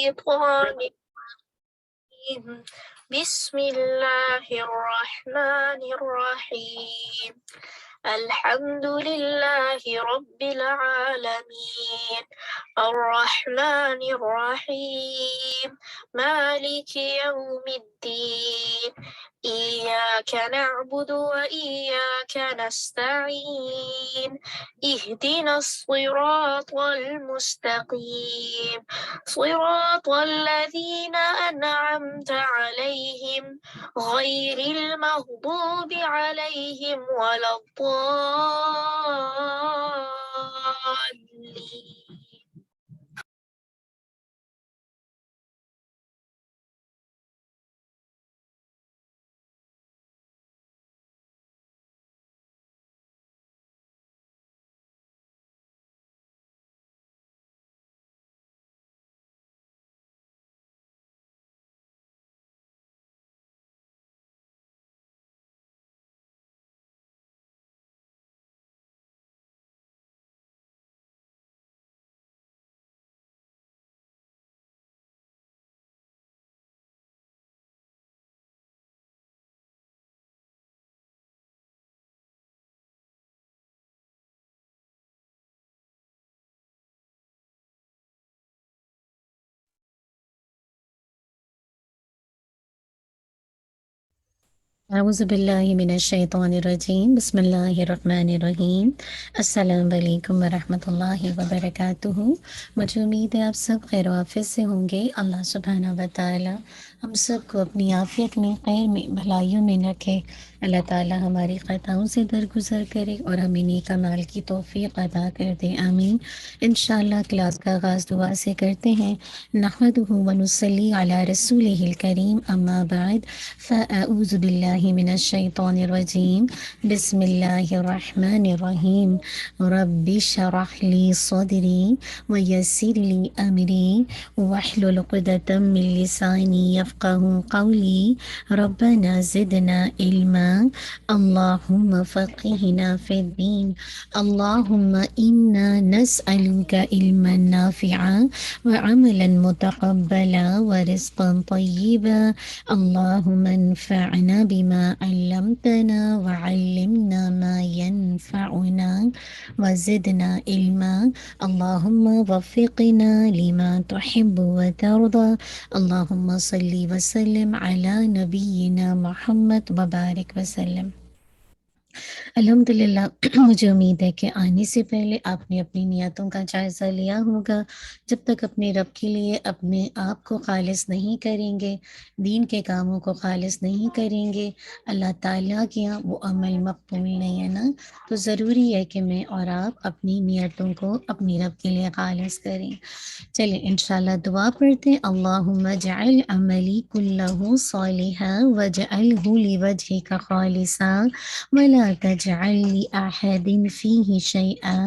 الشيطان الرجيم. بسم الله الرحمن الرحيم. الحمد لله رب العالمين الرحمن الرحيم مالك يوم الدين إياك نعبد وإياك نستعين اهدنا الصراط المستقيم صراط الذين أنعمت عليهم غير المغضوب عليهم ولا الضالين. اعوذ باللہ من الشیطان الرجیم بسم اللہ الرحمن الرحیم السلام علیکم ورحمۃ اللہ وبرکاتہ۔ مجھے امید ہے آپ سب خیر و عافیت سے ہوں گے۔ اللہ سبحانہ و تعالی ہم سب کو اپنی عافیت میں، خیر میں، بھلائیوں میں رکھے۔ اللہ تعالی ہماری خطاؤں سے درگزر کرے اور ہمیں نیک اعمال کی توفیق عطا کر دے، آمین۔ انشاءاللہ کلاس کا آغاز دعا سے کرتے ہیں۔ نحمدہ ونصلی علی رسولہ الکریم، اما بعد فاعوذ باللہ من الشیطان الرجیم بسم اللہ الرحمن الرحیم رب اشرح لی صدری ویسر لی امری واحلل عقدۃ من لسانی یفقہوا قولی ربنا زدنا علما اللہم فقہنا فی الدین اللہم انا نسألک علما نافعا وعملا متقبلا ورزقا طیبا اللہم انفعنا بما علمتنا وعلمنا ما ينفعنا وزدنا علما اللہم وفقنا لما تحب وترضى اللہم صلی وسلم علی نبینا محمد وبارک وسلم۔ الحمدللہ مجھے امید ہے کہ آنے سے پہلے آپ نے اپنی نیتوں کا جائزہ لیا ہوگا۔ جب تک اپنے رب کے لیے اپنے آپ کو خالص نہیں کریں گے، دین کے کاموں کو خالص نہیں کریں گے، اللہ تعالیٰ کے یہاں وہ عمل مقبول نہیں ہے نا۔ تو ضروری ہے کہ میں اور آپ اپنی نیتوں کو اپنی رب کے لیے خالص کریں۔ چلیں انشاءاللہ دعا پڑھتے ہیں۔ اللہم اجعل عملی کلہ صالحا واجعلہ لوجہک خالصا ولا تجعل لأحد فیہ شیئا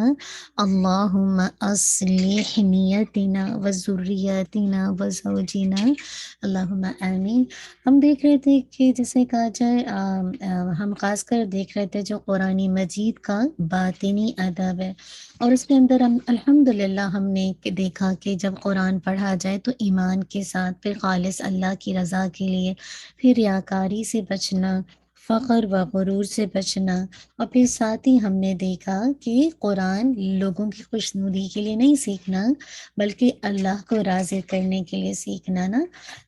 اللہم اصلح نیتنا وذریاتنا وزوجنا اللہم آمین۔ ہم دیکھ رہے تھے کہ جیسے کہا جائے ہم خاص کر دیکھ رہے تھے جو قرآن مجید کا باطنی ادب ہے، اور اس کے اندر ہم الحمدللہ ہم نے دیکھا کہ جب قرآن پڑھا جائے تو ایمان کے ساتھ، پھر خالص اللہ کی رضا کے لیے، پھر ریاکاری سے بچنا، فخر و غرور سے بچنا، اور پھر ساتھ ہی ہم نے دیکھا کہ قرآن لوگوں کی خوشنودی کے لیے نہیں سیکھنا بلکہ اللہ کو راضی کرنے کے لیے سیکھنا نا۔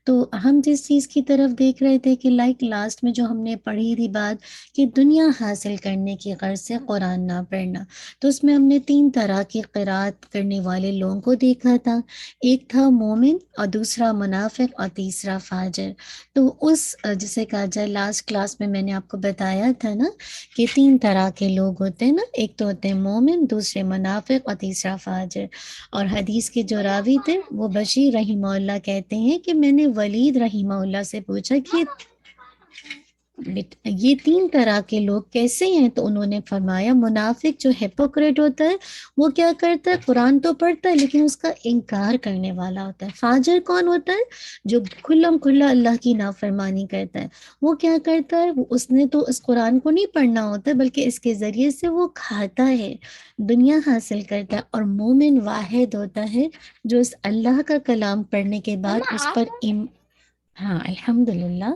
تو ہم جس چیز کی طرف دیکھ رہے تھے کہ لاسٹ میں جو ہم نے پڑھی تھی بات کہ دنیا حاصل کرنے کی غرض سے قرآن نہ پڑھنا، تو اس میں ہم نے 3 طرح کی قرات کرنے والے لوگوں کو دیکھا تھا۔ ایک تھا مومن، اور دوسرا منافق، اور تیسرا فاجر۔ تو اس جسے کہا جائے لاسٹ کلاس میں نے آپ کو بتایا تھا نا کہ 3 طرح کے لوگ ہوتے ہیں نا، ایک تو ہوتے ہیں مومن، دوسرے منافق، اور تیسرا فاجر۔ اور حدیث کے جو راوی تھے وہ بشیر رحمہ اللہ کہتے ہیں کہ میں نے ولید رحمہ اللہ سے پوچھا کہ یہ 3 طرح کے لوگ کیسے ہیں؟ تو انہوں نے فرمایا منافق جو ہیپوکریٹ ہوتا ہے وہ کیا کرتا ہے؟ قرآن تو پڑھتا ہے لیکن اس کا انکار کرنے والا ہوتا ہے۔ فاجر کون ہوتا ہے؟ جو کھلم کھلا اللہ کی نافرمانی کرتا ہے۔ وہ کیا کرتا ہے؟ اس نے تو اس قرآن کو نہیں پڑھنا ہوتا ہے بلکہ اس کے ذریعے سے وہ کھاتا ہے، دنیا حاصل کرتا ہے۔ اور مومن واحد ہوتا ہے جو اس اللہ کا کلام پڑھنے کے بعد اس پر ہاں الحمدللہ۔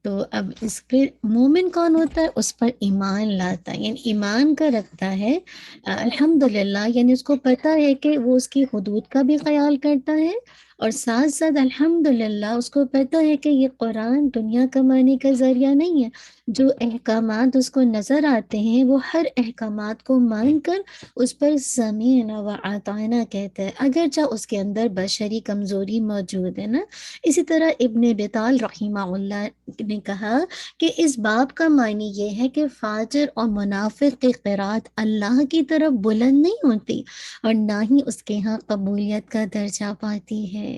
تو اب اس پہ مومن کون ہوتا ہے؟ اس پر ایمان لاتا ہے، یعنی ایمان کا رکھتا ہے الحمدللہ، یعنی اس کو پتہ ہے کہ وہ اس کی حدود کا بھی خیال کرتا ہے، اور ساتھ ساتھ الحمدللہ اس کو پتہ ہے کہ یہ قرآن دنیا کمانے کا ذریعہ نہیں ہے۔ جو احکامات اس کو نظر آتے ہیں وہ ہر احکامات کو مان کر اس پر سمیعنا و اطعنا کہتا ہے، اگرچہ اس کے اندر بشری کمزوری موجود ہے نا۔ اسی طرح ابن بطال رحمہ اللہ نے کہا کہ اس باب کا معنی یہ ہے کہ فاجر اور منافق کی قرات اللہ کی طرف بلند نہیں ہوتی اور نہ ہی اس کے ہاں قبولیت کا درجہ پاتی ہے۔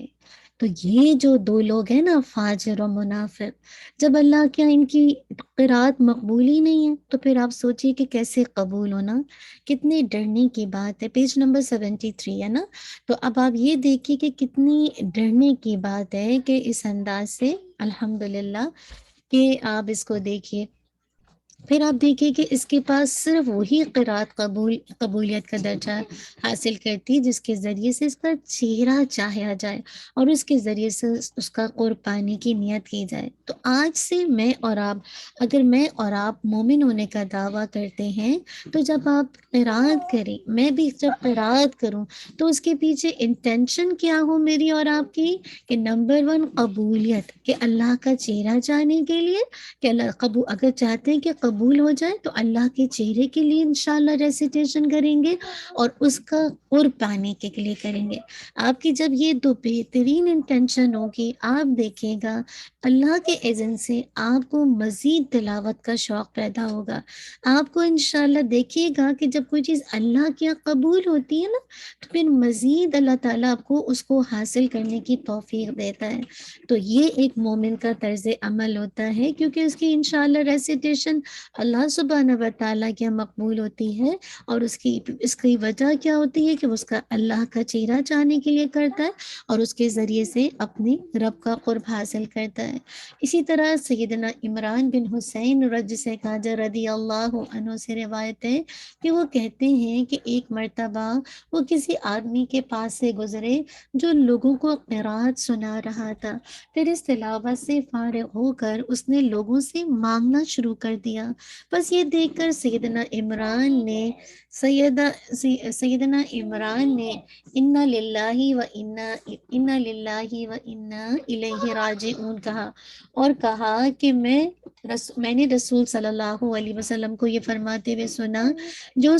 تو یہ جو 2 لوگ ہیں نا، فاجر اور منافق، جب اللہ کے ان کی قرات مقبول ہی نہیں ہے تو پھر آپ سوچئے کہ کیسے قبول ہونا۔ کتنے ڈرنے کی بات ہے۔ پیج نمبر 73 ہے نا۔ تو اب آپ یہ دیکھیے کہ کتنی ڈرنے کی بات ہے کہ اس انداز سے الحمدللہ کہ آپ اس کو دیکھیے۔ پھر آپ دیکھیے کہ اس کے پاس صرف وہی قرات قبولیت کا درجہ حاصل کرتی جس کے ذریعے سے اس کا چہرہ چاہیا جائے اور اس کے ذریعے سے اس کا قرب پانے کی نیت کی جائے۔ تو آج سے میں اور آپ، اگر میں اور آپ مومن ہونے کا دعویٰ کرتے ہیں تو جب آپ قرات کریں، میں بھی جب قرات کروں تو اس کے پیچھے انٹینشن کیا ہو میری اور آپ کی، کہ نمبر 1 قبولیت، کہ اللہ کا چہرہ چاہنے کے لیے، کہ اللہ اگر چاہتے ہیں کہ قبول ہو جائے تو اللہ کے چہرے کے لیے انشاءاللہ ریسیٹیشن کریں گے اور اس کا قرب پانے کے لیے کریں گے۔ آپ کی جب یہ 2 بہترین انٹینشن ہوگی، آپ دیکھیں گا اللہ کے اذن سے آپ کو مزید تلاوت کا شوق پیدا ہوگا۔ آپ کو انشاءاللہ دیکھیے گا کہ جب کوئی چیز اللہ کے یہاں قبول ہوتی ہے نا تو پھر مزید اللہ تعالیٰ آپ کو اس کو حاصل کرنے کی توفیق دیتا ہے۔ تو یہ ایک مومن کا طرز عمل ہوتا ہے، کیونکہ اس کی انشاءاللہ ریسیٹیشن اللہ سبحانہ و تعالیٰ کے یہاں مقبول ہوتی ہے، اور اس کی وجہ کیا ہوتی ہے کہ اس کا اللہ کا چہرہ چاہنے کے لیے کرتا ہے اور اس کے ذریعے سے اپنے رب کا قرب حاصل کرتا ہے۔ اسی طرح سیدنا عمران بن حسین سے کہا رضی اللہ عنہ سے روایت ہے کہ وہ کہتے ہیں کہ ایک مرتبہ وہ کسی آدمی کے پاس سے گزرے جو لوگوں کو قرات سنا رہا تھا۔ پھر اس تلاوت سے فارغ ہو کر اس نے لوگوں سے مانگنا شروع کر دیا۔ بس یہ دیکھ کر سیدنا عمران نے انا للہ و انا الیہ راجعون کہا، اور کہا کہ میں نے رسول صلی اللہ علیہ وسلم کو یہ فرماتے ہوئے سنا، جو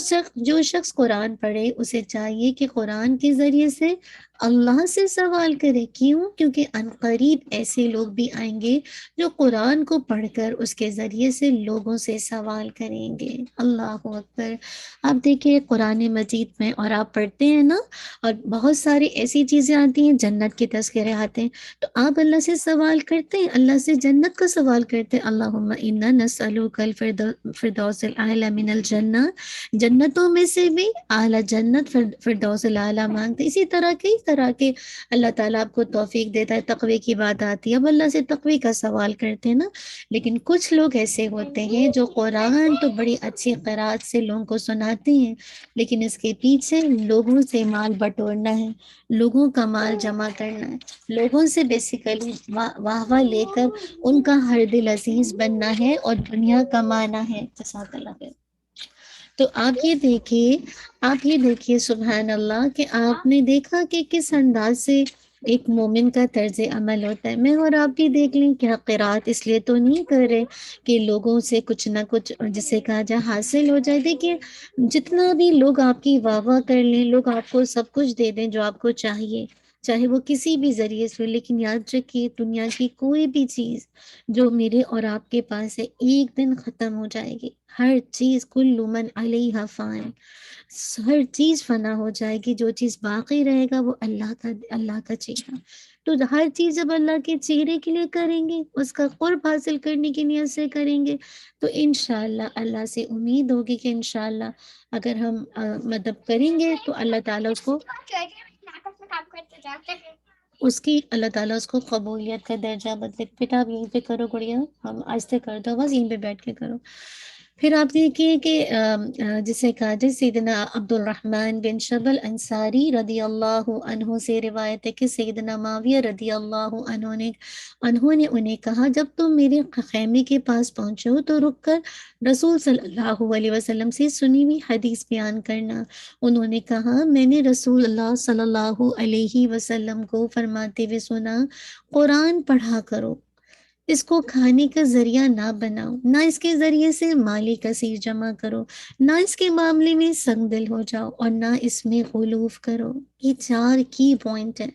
شخص قرآن پڑھے اسے چاہیے کہ قرآن کے ذریعے سے اللہ سے سوال کرے۔ کیوں؟ کیونکہ عنقریب ایسے لوگ بھی آئیں گے جو قرآن کو پڑھ کر اس کے ذریعے سے لوگوں سے سوال کریں گے۔ اللہ اکبر۔ آپ دیکھیے قرآن مجید میں، اور آپ پڑھتے ہیں نا، اور بہت ساری ایسی چیزیں آتی ہیں، جنت کے تذکرے آتے ہیں، تو آپ اللہ سے سوال کرتے ہیں، اللہ سے جنت کا سوال کرتے ہیں، اللہم انا نسألک الفردوس الاعلی من الجنہ، جنتوں میں سے بھی اعلیٰ جنت فردوس الاعلی مانگتے۔ اسی طرح کئی طرح کے اللہ تعالیٰ آپ کو توفیق دیتا ہے۔ تقوی کی بات آتی ہے، اب اللہ سے تقوی کا سوال کرتے ہیں نا۔ لیکن کچھ لوگ ایسے ہوتے ہیں جو قرآن تو بڑی اچھی قرات سے لوگوں کو سناتے ہیں، لیکن اس کے پیچھے لوگوں سے مال بٹورنا ہے، لوگوں کا مال جمع کرنا ہے، لوگوں سے بیسیکلی واہ واہ لے کر ان کا ہر دل عزیز بننا ہے اور دنیا کمانا ہے۔ جزاک اللہ خیر۔ تو آپ یہ دیکھیے سبحان اللہ کہ آپ نے دیکھا کہ کس انداز سے ایک مومن کا طرز عمل ہوتا ہے۔ میں اور آپ بھی دیکھ لیں کہ قرات اس لیے تو نہیں کر رہے کہ لوگوں سے کچھ نہ کچھ جسے کہا جائے حاصل ہو جائے۔ دیکھیے جتنا بھی لوگ آپ کی واہ واہ کر لیں، لوگ آپ کو سب کچھ دے دیں جو آپ کو چاہیے، چاہے وہ کسی بھی ذریعے سے ہو، لیکن یاد رکھیے دنیا کی کوئی بھی چیز جو میرے اور آپ کے پاس ہے ایک دن ختم ہو جائے گی. ہر چیز، کل من علیہا فان، ہر چیز فنا ہو جائے گی. جو چیز باقی رہے گا وہ اللہ کا چہرہ. تو ہر چیز جب اللہ کے چہرے کے لیے کریں گے، اس کا قرب حاصل کرنے کی نیت سے کریں گے، تو انشاءاللہ اللہ سے امید ہوگی کہ انشاءاللہ اگر ہم مطلب کریں گے تو اللہ تعالیٰ اللہ تعالیٰ اس کو قبولیت کا درجہ بدلے. بیٹا آپ یہیں پہ کرو گڑیا، ہم آہستہ کر دو، بس یہیں پہ بیٹھ کے کرو. پھر آپ دیکھیے کہ جسے کہا جائے سیدنا عبد الرحمن بن شبل انصاری رضی اللہ عنہ سے روایت ہے کہ سیدنا معاویہ رضی اللہ عنہ نے انہیں کہا، جب تم میرے خیمے کے پاس پہنچو تو رک کر رسول صلی اللہ علیہ وسلم سے سنی ہوئی حدیث بیان کرنا. انہوں نے کہا، میں نے رسول اللہ صلی اللہ علیہ وسلم کو فرماتے ہوئے سنا، قرآن پڑھا کرو، اس کو کھانے کا ذریعہ نہ بناؤ، نہ اس کے ذریعے سے مالی کثیر جمع کرو، نہ اس کے معاملے میں سنگ دل ہو جاؤ، اور نہ اس میں غلوف کرو. یہ 4 کی پوائنٹ ہے.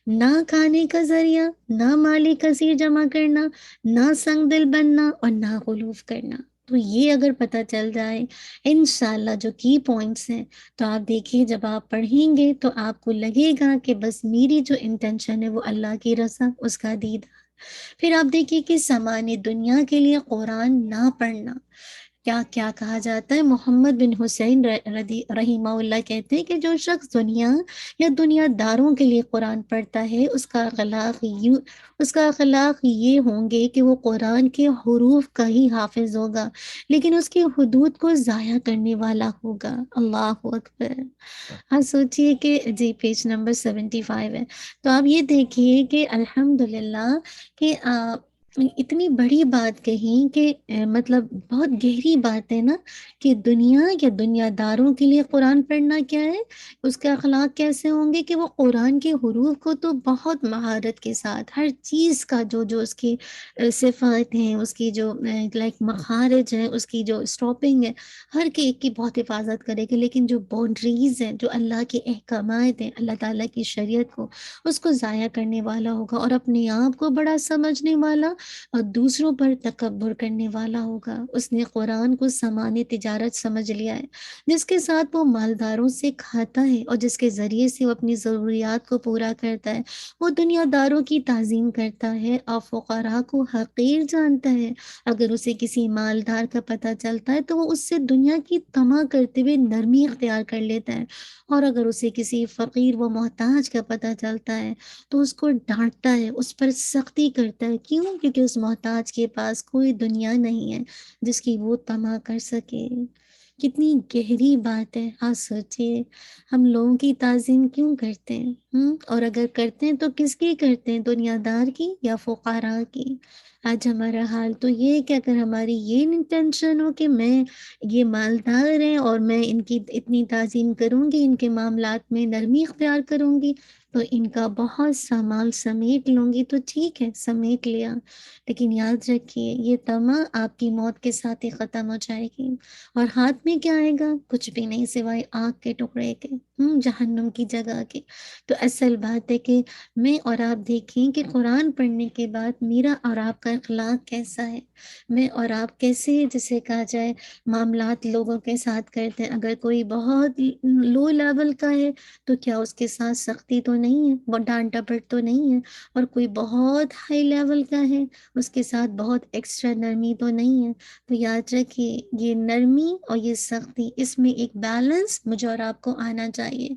نہ کھانے کا ذریعہ، نہ مالی کثیر جمع کرنا، نہ سنگ دل بننا، اور نہ غلوف کرنا. تو یہ اگر پتہ چل جائے انشاءاللہ جو کی پوائنٹس ہیں، تو آپ دیکھیے جب آپ پڑھیں گے تو آپ کو لگے گا کہ بس میری جو انٹینشن ہے وہ اللہ کی رضا، اس کا دید. پھر آپ دیکھیے کہ سامان دنیا کے لیے قرآن نہ پڑھنا. کیا کیا کہا جاتا ہے، محمد بن حسین رحمہ اللہ کہتے ہیں کہ جو شخص دنیا یا دنیا داروں کے لیے قرآن پڑھتا ہے، اس کا اخلاق یہ ہوں گے کہ وہ قرآن کے حروف کا ہی حافظ ہوگا، لیکن اس کی حدود کو ضائع کرنے والا ہوگا. اللہ اکبر. ہاں سوچئے کہ جی پیج نمبر 75 ہے. تو آپ یہ دیکھیے کہ الحمدللہ کہ اتنی بڑی بات کہیں کہ مطلب بہت گہری بات ہے نا، کہ دنیا یا دنیا داروں کے لیے قرآن پڑھنا کیا ہے، اس کے اخلاق کیسے ہوں گے کہ وہ قرآن کے حروف کو تو بہت مہارت کے ساتھ، ہر چیز کا جو اس کی صفات ہیں، اس کی جو لائک مخارج ہیں، اس کی جو اسٹاپنگ ہے، ہر کے ایک کی بہت حفاظت کرے گی. لیکن جو باؤنڈریز ہیں، جو اللہ کے احکامات ہیں، اللہ تعالیٰ کی شریعت کو، اس کو ضائع کرنے والا ہوگا، اور اپنے آپ کو بڑا سمجھنے والا اور دوسروں پر تکبر کرنے والا ہوگا. اس نے قرآن کو سامان تجارت سمجھ لیا ہے، جس کے ساتھ وہ مالداروں سے کھاتا ہے اور جس کے ذریعے سے وہ اپنی ضروریات کو پورا کرتا ہے. وہ دنیا داروں کی تعظیم کرتا ہے اور فقراء کو حقیر جانتا ہے. اگر اسے کسی مالدار کا پتہ چلتا ہے تو وہ اس سے دنیا کی طمع کرتے ہوئے نرمی اختیار کر لیتا ہے، اور اگر اسے کسی فقیر و محتاج کا پتہ چلتا ہے تو اس کو ڈانٹتا ہے، اس پر سختی کرتا ہے. کیوں؟ کیونکہ اس محتاج کے پاس کوئی دنیا نہیں ہے جس کی وہ طمع کر سکے. کتنی گہری بات ہے. ہاں سوچئے ہم لوگوں کی تعظیم کیوں کرتے ہیں، اور اگر کرتے ہیں تو کس کی کرتے ہیں، دنیا دار کی یا فقراء کی؟ آج ہمارا حال تو یہ ہے کہ اگر ہماری یہ انٹینشن ہو کہ میں یہ مالدار ہیں اور میں ان کی اتنی تعظیم کروں گی، ان کے معاملات میں نرمی اختیار کروں گی، تو ان کا بہت سا مال سمیٹ لوں گی، تو ٹھیک ہے سمیٹ لیا، لیکن یاد رکھیے یہ طمع آپ کی موت کے ساتھ ہی ختم ہو جائے گی. اور ہاتھ میں کیا آئے گا؟ کچھ بھی نہیں سوائے آگ کے ٹکڑے کے، جہنم کی جگہ کے. تو اصل بات ہے کہ میں اور آپ دیکھیں کہ قرآن پڑھنے کے بعد میرا اور آپ کا اخلاق کیسا ہے، میں اور آپ کیسے جسے کہا جائے معاملات لوگوں کے ساتھ کرتے ہیں. اگر کوئی بہت لو لیول کا ہے تو کیا اس کے ساتھ سختی تو نہیں ہے، وہ ڈانٹ ڈپٹ تو نہیں ہے، اور کوئی بہت ہائی لیول کا ہے اس کے ساتھ بہت ایکسٹرا نرمی تو نہیں ہے. تو یاد رکھیے یہ نرمی اور یہ سختی، اس میں ایک بیلنس مجھے اور آپ کو آنا چاہیے.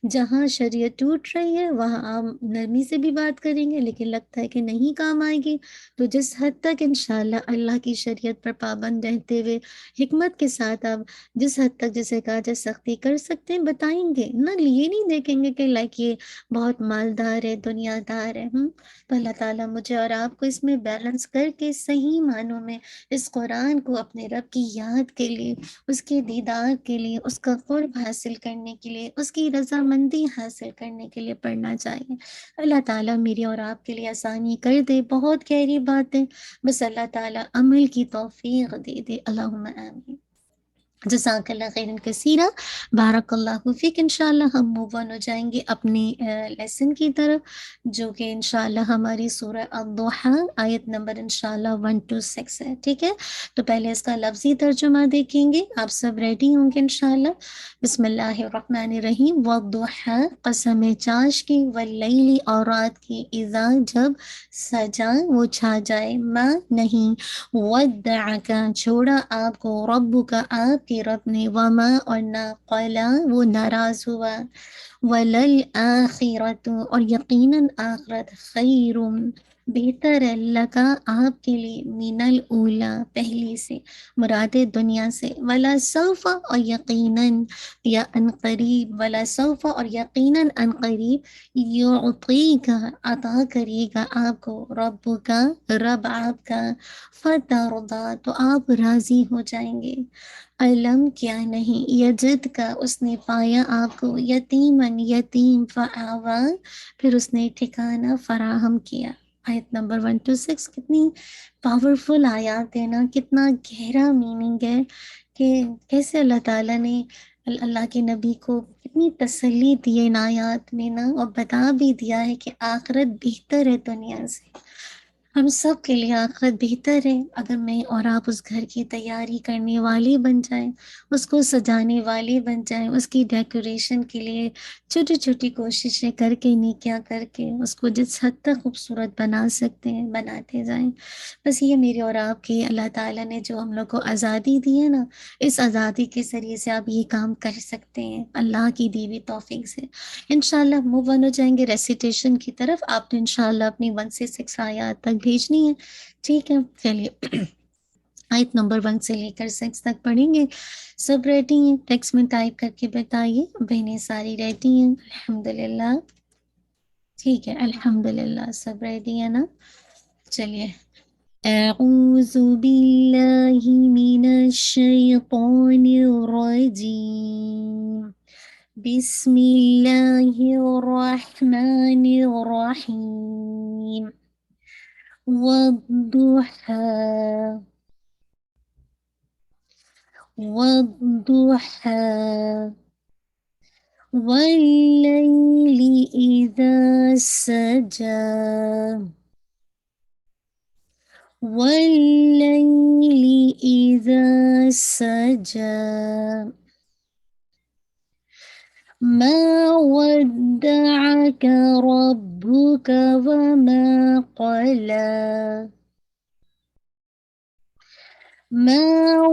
جہاں شریعت ٹوٹ رہی ہے وہاں آپ نرمی سے بھی بات کریں گے، لیکن لگتا ہے کہ نہیں کام آئے گی تو جس حد تک انشاءاللہ اللہ کی شریعت پر پابند رہتے ہوئے حکمت کے ساتھ آپ جس حد تک جسے کہا جائے سختی کر سکتے ہیں بتائیں گے نا. یہ نہیں دیکھیں گے کہ لائک یہ بہت مالدار ہے، دنیا دار ہے. تو اللہ تعالیٰ مجھے اور آپ کو اس میں بیلنس کر کے صحیح معنوں میں اس قرآن کو اپنے رب کی یاد کے لیے، اس کے دیدار کے لیے، اس کا قرب حاصل کرنے کے لیے، اس کی رضامندی حاصل کرنے کے لیے پڑھنا چاہیے. اللہ تعالیٰ میری اور آپ کے لیے آسانی کر دے. بہت گہری بات ہے، بس اللہ تعالیٰ عمل کی توفیق دے دے. اللہم آمین. جزاک اللہ خیرن کثیرہ، بارک اللہ فیک۔ انشاءاللہ ہم موو آن ہو جائیں گے اپنی لیسن کی طرف، جو کہ انشاءاللہ ہماری سورہ الضحیٰ آیت نمبر انشاءاللہ 1 to 6 ہے، ٹھیک ہے؟ تو پہلے اس کا لفظی ترجمہ دیکھیں گے، آپ سب ریڈی ہوں گے انشاءاللہ؟ بسم اللہ الرحمن الرحیم۔ والضحیٰ قسم چاش کی، واللیل اور رات کی، اذا جب، سجا وہ چھا جائے، ما نہیں، ودعک چھوڑا آپ کو، رب کا آپ کے رب نے، وما اور نہ، قلا وہ ناراض ہوا، وللآخرت اور یقیناً آخرت، خیر بہتر ہے، لکا آپ کے لیے، من الاولی پہلی سے، مراد دنیا سے، ولا سوف اور یقیناً، یا ان قریب، ولا سوف اور یقیناً ان قریب، یعطیک عطا کرے گا آپ کو، رب کا رب آپ کا، فترضا تو آپ راضی ہو جائیں گے، علم کیا نہیں، یجد کا اس نے پایا آپ کو، یتیمن یتیم، فآوا پھر اس نے ٹھکانہ فراہم کیا۔ آیت نمبر 1 to 6 کتنی پاورفل آیات ہے نا، کتنا گہرا میننگ ہے کہ کیسے اللہ تعالیٰ نے اللہ کے نبی کو کتنی تسلی دی ہے ان آیات میں نا، اور بتا بھی دیا ہے کہ آخرت بہتر ہے دنیا سے، ہم سب کے لیے آخرت بہتر ہے اگر میں اور آپ اس گھر کی تیاری کرنے والے بن جائیں، اس کو سجانے والے بن جائیں، اس کی ڈیکوریشن کے لیے چھوٹی چھوٹی کوششیں کر کے، نیکیاں کر کے اس کو جس حد تک خوبصورت بنا سکتے ہیں بناتے جائیں۔ بس یہ میرے اور آپ کی اللہ تعالیٰ نے جو ہم لوگ کو آزادی دی ہے نا، اس آزادی کے ذریعے سے آپ یہ کام کر سکتے ہیں اللہ کی دی ہوئی توفیق سے۔ انشاءاللہ موو آن ہو جائیں گے ریسیٹیشن کی طرف، آپ نے انشاءاللہ اپنی 1 سے 6 آیات تک بھیجنی ہے، ٹھیک ہے؟ چلیے آیت نمبر 1 سے لے کر 6 تک پڑھیں گے، سب ریڈی ہیں؟ ٹیکسٹ میں ٹائپ کر کے بتائیے، بہنیں ساری ریڈی ہیں؟ الحمدللہ، ٹھیک ہے الحمدللہ سب ریڈی ہیں نا؟ چلیے، اعوذ باللہ من الشیطان الرجیم، بسم اللہ الرحمن الرحیم، والضحى والضحى والليل إذا سجى والليل إذا سجى ما ودعك ربك وما قلى ما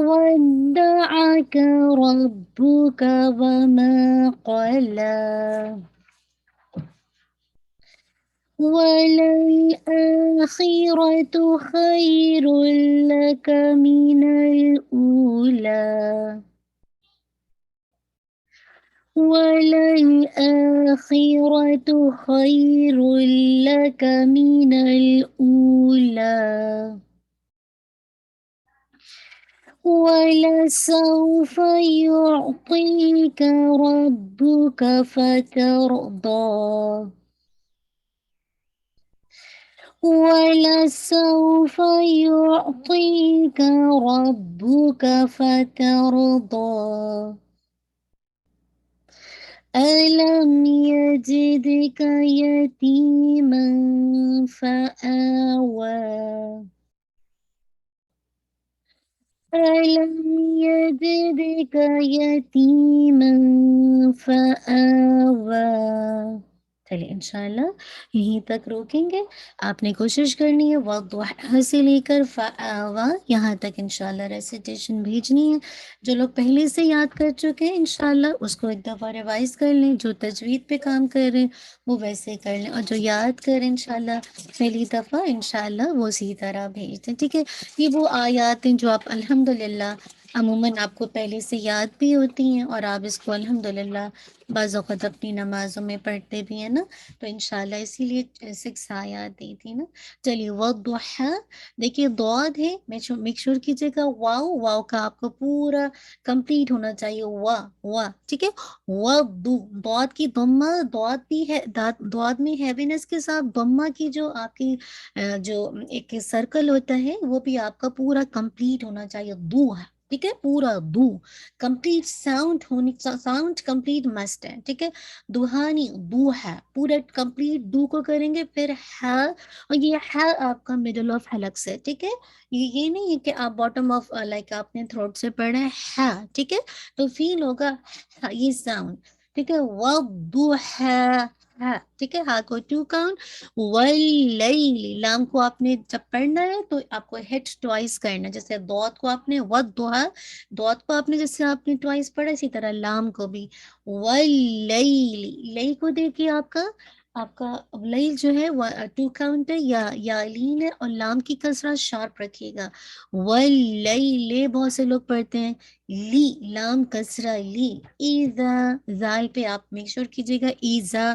ودعك ربك وما قلى وللآخرة خير لك من الأولى وللآخرة خير لك من الأولى ولسوف يعطيك ربك فترضى ولسوف يعطيك ربك فترضى ألم يجدك يتيما فآوى ألم يجدك يتيما فآوى۔ چلیے انشاءاللہ یہیں تک روکیں گے، آپ نے کوشش کرنی ہے والضحیٰ سے لے کر فآویٰ یہاں تک انشاءاللہ ریسیٹیشن بھیجنی ہے۔ جو لوگ پہلے سے یاد کر چکے ہیں انشاءاللہ اس کو ایک دفعہ ریوائز کر لیں، جو تجوید پہ کام کر رہے ہیں وہ ویسے کر لیں، اور جو یاد کریں انشاءاللہ پہلی دفعہ انشاءاللہ وہ اسی طرح بھیج دیں، ٹھیک ہے؟ یہ وہ آیات ہیں جو آپ الحمدللہ عموماً آپ کو پہلے سے یاد بھی ہوتی ہیں، اور آپ اس کو الحمدللہ بعض اوقات اپنی نمازوں میں پڑھتے بھی ہیں نا، تو انشاءاللہ اسی لیے 6 آیات دی تھی نا۔ چلیے، والضحیٰ دیکھیے ضاد ہے، میک شور کیجیے گا واو، واو کا آپ کو پورا کمپلیٹ ہونا چاہیے، وا ٹھیک ہے؟ ضاد کی ضمہ، ضاد بھی ہے، ضاد میں ہیوینس کے ساتھ ضمہ کی جو آپ کی جو ایک سرکل ہوتا ہے وہ بھی آپ کا پورا کمپلیٹ ہونا چاہیے، ٹھیک ہے, پورا دو کمپلیٹ ساؤنڈ ہونی, ساؤنڈ کمپلیٹ مسٹ ہے, ٹھیک ہے. دوہانی دو ہے, پورا کمپلیٹ دو کو کریں گے, پھر ہے, اور یہ ہے آپ کا مڈل آف حلق سے, ٹھیک ہے. یہ نہیں ہے کہ آپ باٹم آف لائک آپ نے تھروٹ سے پڑھا ہے, ٹھیک ہے. تو فیل ہوگا یہ ساؤنڈ, ٹھیک ہے. وہ ہے, ٹھیک ہے. ہا کو 2 کاؤنٹ. واللیل, لام کو آپ نے جب پڑھنا ہے تو آپ کو ہٹ ٹوائس کرنا ہے, جیسے دوت کو آپ نے ودھا, دوت کو آپ نے جیسے آپ نے ٹوائس پڑھا, اسی طرح لام کو بھی. واللیل, لئی کو دیکھیے آپ کا لیل جو ہے 2 کاؤنٹ ہے, یا لین ہے, اور لام کی کسرہ شارپ رکھیے گا. واللیل, بہت سے لوگ پڑھتے ہیں لی, لام کسرہ لی. ایزا, زال پہ آپ میک شور کیجیے گا ایزا,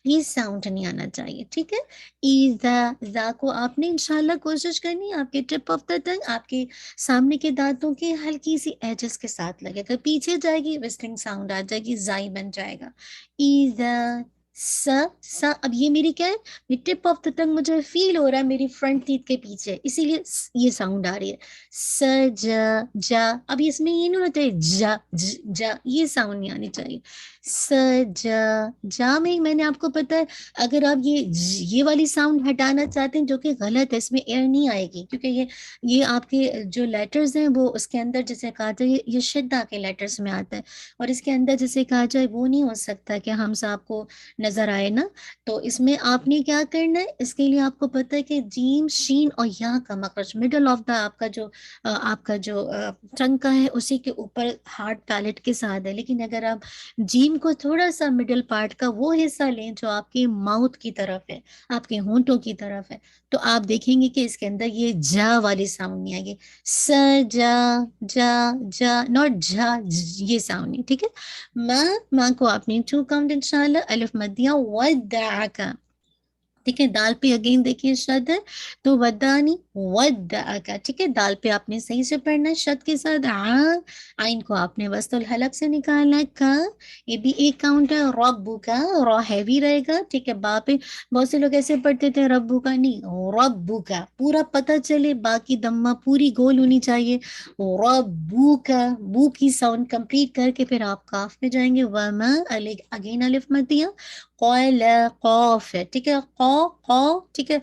یہ ساؤنڈ نہیں آنا چاہیے, ٹھیک ہے. ایزا, زا کو آپ نے انشاءاللہ کوشش کرنی ہے آپ کے ٹپ آف دا ٹنگ آپ کے سامنے کے دانتوں کے ہلکی سی ایجز کے ساتھ لگے گا, پیچھے جائے گی وسلنگ ساؤنڈ آ جائے گی, زائی بن جائے گا. ایزا, سا, اب یہ میری کیا ہے, یہ ٹپ آف دا ٹنگ مجھے فیل ہو رہا ہے میری فرنٹ ٹیتھ کے پیچھے, اسی لیے یہ ساؤنڈ آ رہی ہے. س جا, اب اس میں یہ نہیں ہونا چاہیے جا, یہ ساؤنڈ نہیں آنی چاہیے. س جا میں نے آپ کو پتا ہے, اگر آپ یہ والی ساؤنڈ ہٹانا چاہتے ہیں جو کہ غلط ہے, اس میں ایئر نہیں آئے گی, کیونکہ یہ آپ کے جو لیٹرز ہیں وہ اس کے اندر جیسے کہا جائے یہ شدہ کے لیٹرز میں آتا ہے, اور اس کے اندر جیسے کہا جائے وہ نہیں ہو سکتا کہ ہم صاحب کو نظر آئے نا. تو اس میں آپ نے کیا کرنا ہے, اس کے لیے آپ کو پتا ہے کہ جیم شین اور یہاں کا مخرج مڈل آف دا آپ کا جو ٹنگ کا ہے اسی کے اوپر ہارڈ پیلٹ کے ساتھ ہے, لیکن اگر آپ جیم کو تھوڑا سا مڈل پارٹ کا وہ حصہ لیں جو آپ کے ماؤتھ کی طرف ہے, آپ کے ہونٹوں کی طرف ہے, تو آپ دیکھیں گے کہ اس کے اندر یہ جا والی ساؤنڈ نہیں آئے گی. س جا جا جا, ناٹ جا, یہ ساؤنڈ نہیں, ٹھیک ہے. ماں کو آپ نے 2 کاؤنٹ انشاءاللہ, الف مد دیا, ودعک, ٹھیک ہے. دال پہ اگین دیکھیے شد ہے, تو ودانی ودعک, ٹھیک ہے. دال پہ آپ نے صحیح سے پڑھنا ہے شد کے ساتھ. آئین کو آپ نے وسط الحلق سے نکالنا ہے, کا, یہ بھی 1 کاؤنٹ ہے. ربو کا, را ہیوی رہے گا, ٹھیک ہے. با پہ بہت سے لوگ ایسے پڑھتے تھے ربو کا, نہیں, ربو کا پورا پتہ چلے, باقی دمہ پوری گول ہونی چاہیے. ربو کا, بو کی ساؤنڈ کمپلیٹ کر کے پھر آپ کاف میں جائیں گے. وما, اگین الف مت دیا. قال, قاف ہے, ٹھیک ہے. قا, ٹھیک ہے,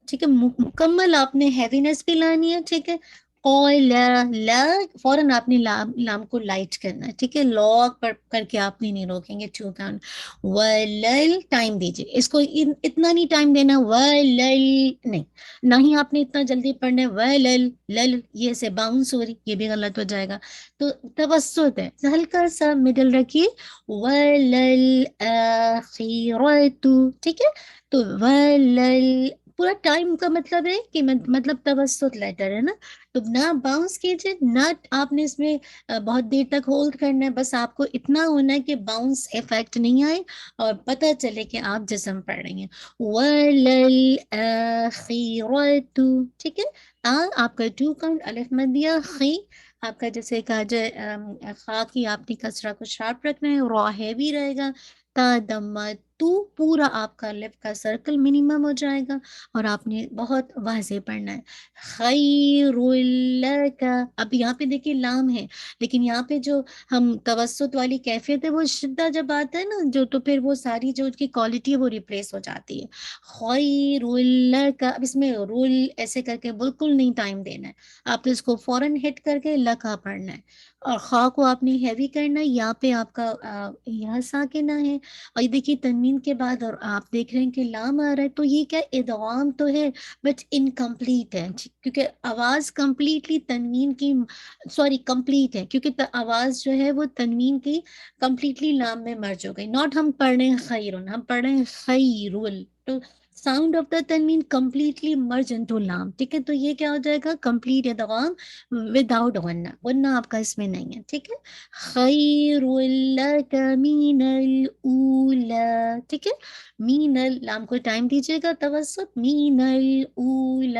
ٹھیک ہے. مکمل آپ نے ہیوینس بھی لانی ہے, ٹھیک ہے. قال, لا, فوراً آپ نے لام کو لائٹ کرنا ہے, ٹھیک ہے. لاک کر کے آپ نہیں روکیں گے. 2 کاؤنٹ. ولل, ٹائم دیجیے اس کو, اتنا نہیں ٹائم دینا. ولل نہیں, نہ ہی آپ نے اتنا جلدی پڑھنا ہے. ولل, لل یہ سے باؤنس ہو رہی, یہ بھی غلط ہو جائے گا. تو توسط ہے, ہلکا سا مڈل رکھیے. وللآخرۃ, ٹھیک ہے. تو ولل, پورا ٹائم کا مطلب ہے کہ مطلب توسط لیٹر ہے نا, تو نہ باؤنس کیجیے, نہ آپ نے اس میں بہت دیر تک ہولڈ کرنا ہے, بس آپ کو اتنا ہونا ہے کہ باؤنس افیکٹ نہیں آئے اور پتہ چلے کہ آپ جسم پڑھ رہی ہیں. وللآخرۃ, ٹھیک ہے. آپ کا 2 کاؤنٹ, الف مت دیا. خی, آپ کا جیسے کہا جائے خا کی آپ نے کسرہ کو شارپ رکھنا ہے, را ہیوی رہے گا. تا دما تو, پورا آپ کا لپ کا سرکل منیمم ہو جائے گا, اور آپ نے بہت واضح پڑھنا ہے. خیر لک, اب یہاں پہ دیکھیے لام ہے, لیکن یہاں پہ جو ہم توسط والی کیفیت ہے وہ شدہ جب آتا ہے نا جو, تو پھر وہ ساری جو اس کی کوالٹی ہے وہ ریپلیس ہو جاتی ہے. خیر لک, اب اس میں رول ایسے کر کے بالکل نہیں ٹائم دینا ہے, آپ اس کو فوراً ہٹ کر کے لکا پڑھنا ہے, اور خواہ کو آپ نے ہیوی کرنا ہے. یہاں پہ آپ کا یہاں ساکنہ ہے, اور یہ دیکھیے تنوین کے بعد, اور آپ دیکھ رہے ہیں کہ لام آ رہا ہے, تو یہ کیا ادغام تو ہے بٹ انکمپلیٹ ہے, کیونکہ آواز کمپلیٹلی تنوین کی, سوری کمپلیٹ ہے کیونکہ آواز جو ہے وہ تنوین کی کمپلیٹلی لام میں مرج ہو گئی. ناٹ ہم پڑھ رہے ہیں خیرن, ہم پڑھ رہے ہیں خیرل, تو ساؤنڈ آف دا تنوین کمپلیٹلی مرج انٹو لام, ٹھیک ہے. تو یہ کیا ہو جائے گا, کمپلیٹ ادغام وداؤٹ غنہ, غنہ آپ کا اس میں نہیں ہے, ٹھیک ہے. خیر لک من الاولی, ٹھیک ہے. مین لام کو ٹائم دیجیے گا توسط. مین الاولی,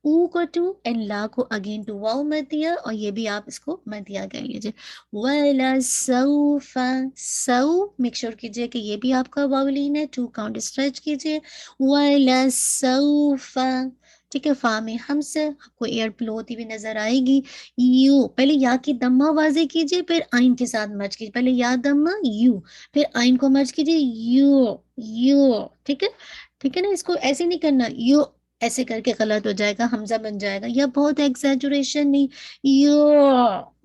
او کو 2 اینڈ لا کو اگین 2 واؤ مت دیا, اور یہ بھی آپ اس کو مت دیا کر لیجیے. ولسوف, سو میک شور کیجیے کہ یہ بھی آپ کا واؤ لین ہے. 2 کاؤنٹ اسٹریچ کیجیے. ولسوف, ٹھیک ہے. فا میں ہمس آپ کو ایئر فلو ہوتی ہوئی نظر آئے گی. یو پہلے یا کی دمہ واضح کیجیے پھر آئن کے ساتھ مرج کیجیے. پہلے یا دمہ یو پھر آئن کو مرج کیجیے یو یو. ٹھیک ہے ٹھیک ہے نا. اس کو ایسے نہیں کرنا یو ایسے کر کے غلط ہو جائے گا, حمزہ بن جائے گا. یا بہت ایگزیجریشن نہیں, یو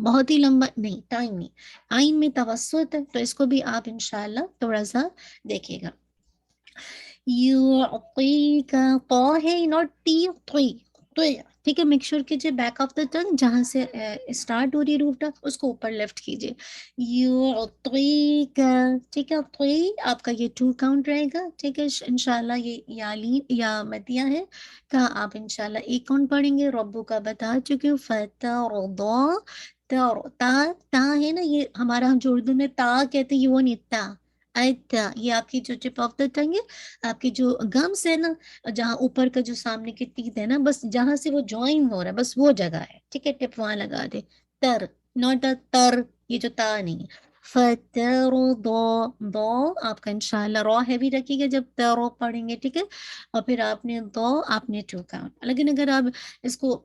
بہت ہی لمبا نہیں, ٹائم نہیں. آئن میں توسط ہے تو اس کو بھی آپ انشاءاللہ تھوڑا سا دیکھیے گا. یعطیک قا ہے ناٹ ٹی ٹری. ٹھیک ہے. میک شور کیجیے بیک آف دا ٹنگ جہاں سے اسٹارٹ ہو رہی روٹ اس کو اوپر لیفٹ کیجیے. یعطیک. ٹھیک ہے. طی آپ کا یہ 2 کاؤنٹ رہے گا. ٹھیک ہے. انشاءاللہ یہ یا مدیہ ہے کا آپ انشاءاللہ 1 کاؤنٹ پڑھیں گے. ربو کا بتا چکے ہوں. فترضا تا ہے نا, یہ ہمارا ہم جو اردو میں تا کہتے ہیں یہ وہ نہیں تا. اچھا یہ آپ کی جو ٹپ آف دا ٹنگ ہے, آپ کی جو گمس ہے نا, جہاں اوپر کا جو سامنے کی تیت ہے نا, بس جہاں سے وہ جوائن ہو رہا ہے بس وہ جگہ ہے. ٹھیک ہے. ٹپ وہاں لگا دے. تر ناٹ تر, یہ جو تا نہیں ہے. فتر دو آپ کا انشاءاللہ رو ہیوی رکھیے گا جب ترو پڑھیں گے. ٹھیک ہے. اور پھر آپ نے دو آپ نے 2 کاؤنٹ. لیکن اگر آپ اس کو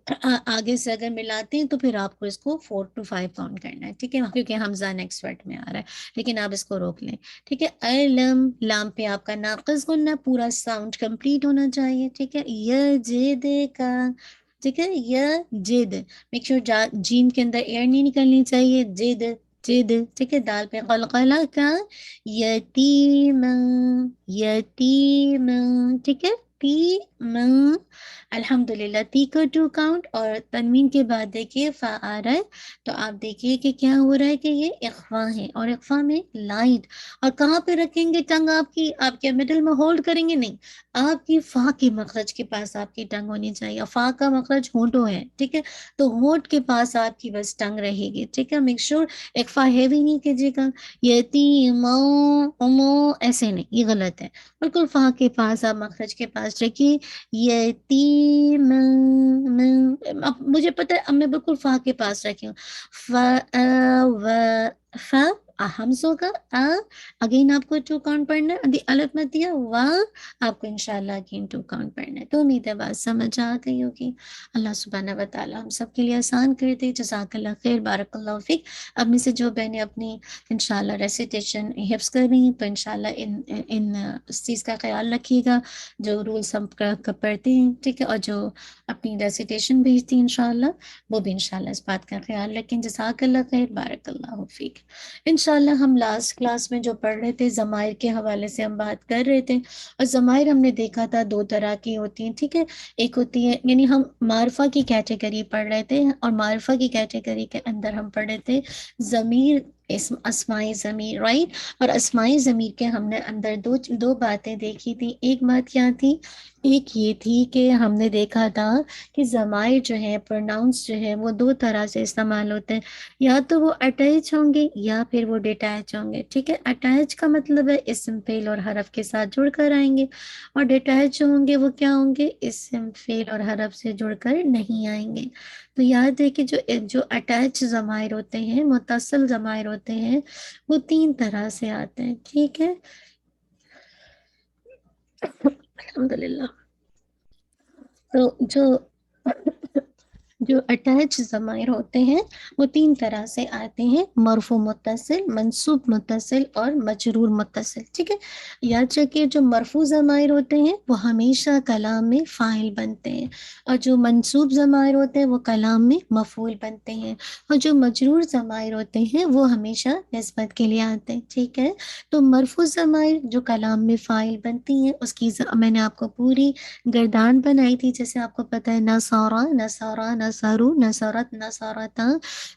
آگے سے اگر ملاتے ہیں تو پھر آپ کو اس کو 4 to 5 کاؤنٹ کرنا ہے. ٹھیک ہے. کیونکہ حمزہ نیکسٹ ورڈ میں آ رہا ہے, لیکن آپ اس کو روک لیں. ٹھیک ہے. علم لام پہ آپ کا ناقص غنہ پورا ساؤنڈ کمپلیٹ ہونا چاہیے. ٹھیک ہے. یجد کا. ٹھیک ہے. یجد میک شور جیم کے اندر ایئر نہیں نکلنی چاہیے. جد جد. ٹھیک ہے. دال پہ قلقلہ کا. یتیم یتیم. ٹھیک ہے. الحمدللہ تی کا 2 کاؤنٹ. اور تنوین کے بعد دیکھیے فا آ رہا ہے تو آپ دیکھیے کہ کیا ہو رہا ہے کہ یہ اخفا ہے, اور اخفا میں لائٹ. اور کہاں پہ رکھیں گے ٹنگ آپ کے مڈل میں ہولڈ کریں گے نہیں, آپ کی فا کے مخرج کے پاس آپ کی ٹنگ ہونی چاہیے. فا کا مخرج ہونٹوں ہے. ٹھیک ہے. تو ہونٹ کے پاس آپ کی بس ٹنگ رہے گی. ٹھیک ہے. میک شور اخفا ہیوی نہیں کیجیے گا. یتیم ایسے نہیں, یہ غلط ہے. بالکل فا کے پاس آپ مخرج کے پاس رکھیے. یتیم مجھے پتہ ہے اب میں بالکل فا کے پاس رکھی ہوں. فا ہمزوں کا اگین آپ کو 2 کاؤنٹ پڑھنا ہے. دی الف مدیہ آپ کو انشاءاللہ اگین 2 کاؤنٹ پڑھنا ہے. تو امید ہے بات سمجھ آ گئی ہوگی. اللہ سبحانہ و تعالی ہم سب کے لیے آسان کر دے. جزاک اللہ خیر, بارک اللہ فیک. اب میں سے جو بہنیں اپنی انشاءاللہ ریسیٹیشن حفظ کر رہی ہیں تو انشاءاللہ اس چیز کا خیال رکھیے گا جو رولز ہم پڑھتے ہیں. ٹھیک ہے. اور جو اپنی ریسیٹیشن بھیجتی ہیں انشاءاللہ وہ بھی انشاءاللہ اس بات کا خیال رکھیں. جزاک اللہ خیر, بارک اللہ فیک. انشاءاللہ ہم لاسٹ کلاس میں جو پڑھ رہے تھے ضمائر کے حوالے سے ہم بات کر رہے تھے, اور ضمائر ہم نے دیکھا تھا 2 طرح کی ہوتی ہیں. ٹھیک ہے. ایک ہوتی ہے یعنی ہم معرفہ کی کیٹیگری پڑھ رہے تھے, اور معرفہ کی کیٹیگری کے اندر ہم پڑھ رہے تھے ضمیر اسمائی ضمیر, رائٹ. اور اسمائی ضمیر کے ہم نے اندر دو باتیں دیکھی تھی. ایک بات کیا تھی, ایک یہ تھی کہ ہم نے دیکھا تھا کہ ضمائر جو ہے پروناؤنس جو ہے وہ 2 طرح سے استعمال ہوتے ہیں. یا تو وہ اٹیچ ہوں گے یا پھر وہ ڈیٹیچ ہوں گے. ٹھیک ہے. اٹیچ کا مطلب ہے اسم فعل اور حرف کے ساتھ جڑ کر آئیں گے, اور ڈیٹیچ ہوں گے وہ کیا ہوں گے, اسم فعل اور حرف سے جڑ کر نہیں آئیں گے. تو یاد ہے کہ جو اٹیچ ضمائر ہوتے ہیں, متصل ضمائر ہوتے ہیں, وہ 3 طرح سے آتے ہیں. ٹھیک ہے. الحمدللہ. تو جو اٹیچ ضمائر ہوتے ہیں وہ 3 طرح سے آتے ہیں, مرفوع متصل, منصوب متصل اور مجرور متصل. ٹھیک ہے. یاد رکھیے جو مرفوع ضمائر ہوتے ہیں وہ ہمیشہ کلام میں فاعل بنتے ہیں, اور جو منصوب ضمائر ہوتے ہیں وہ کلام میں مفعول بنتے ہیں, اور جو مجرور ضمائر ہوتے ہیں وہ ہمیشہ نسبت کے لیے آتے ہیں. ٹھیک ہے. تو مرفوع ضمائر جو کلام میں فاعل بنتی ہیں اس کی میں نے آپ کو پوری گردان بنائی تھی. جیسے آپ کو پتہ ہے نصارا نصارا, نصرو نصرت, نصرتا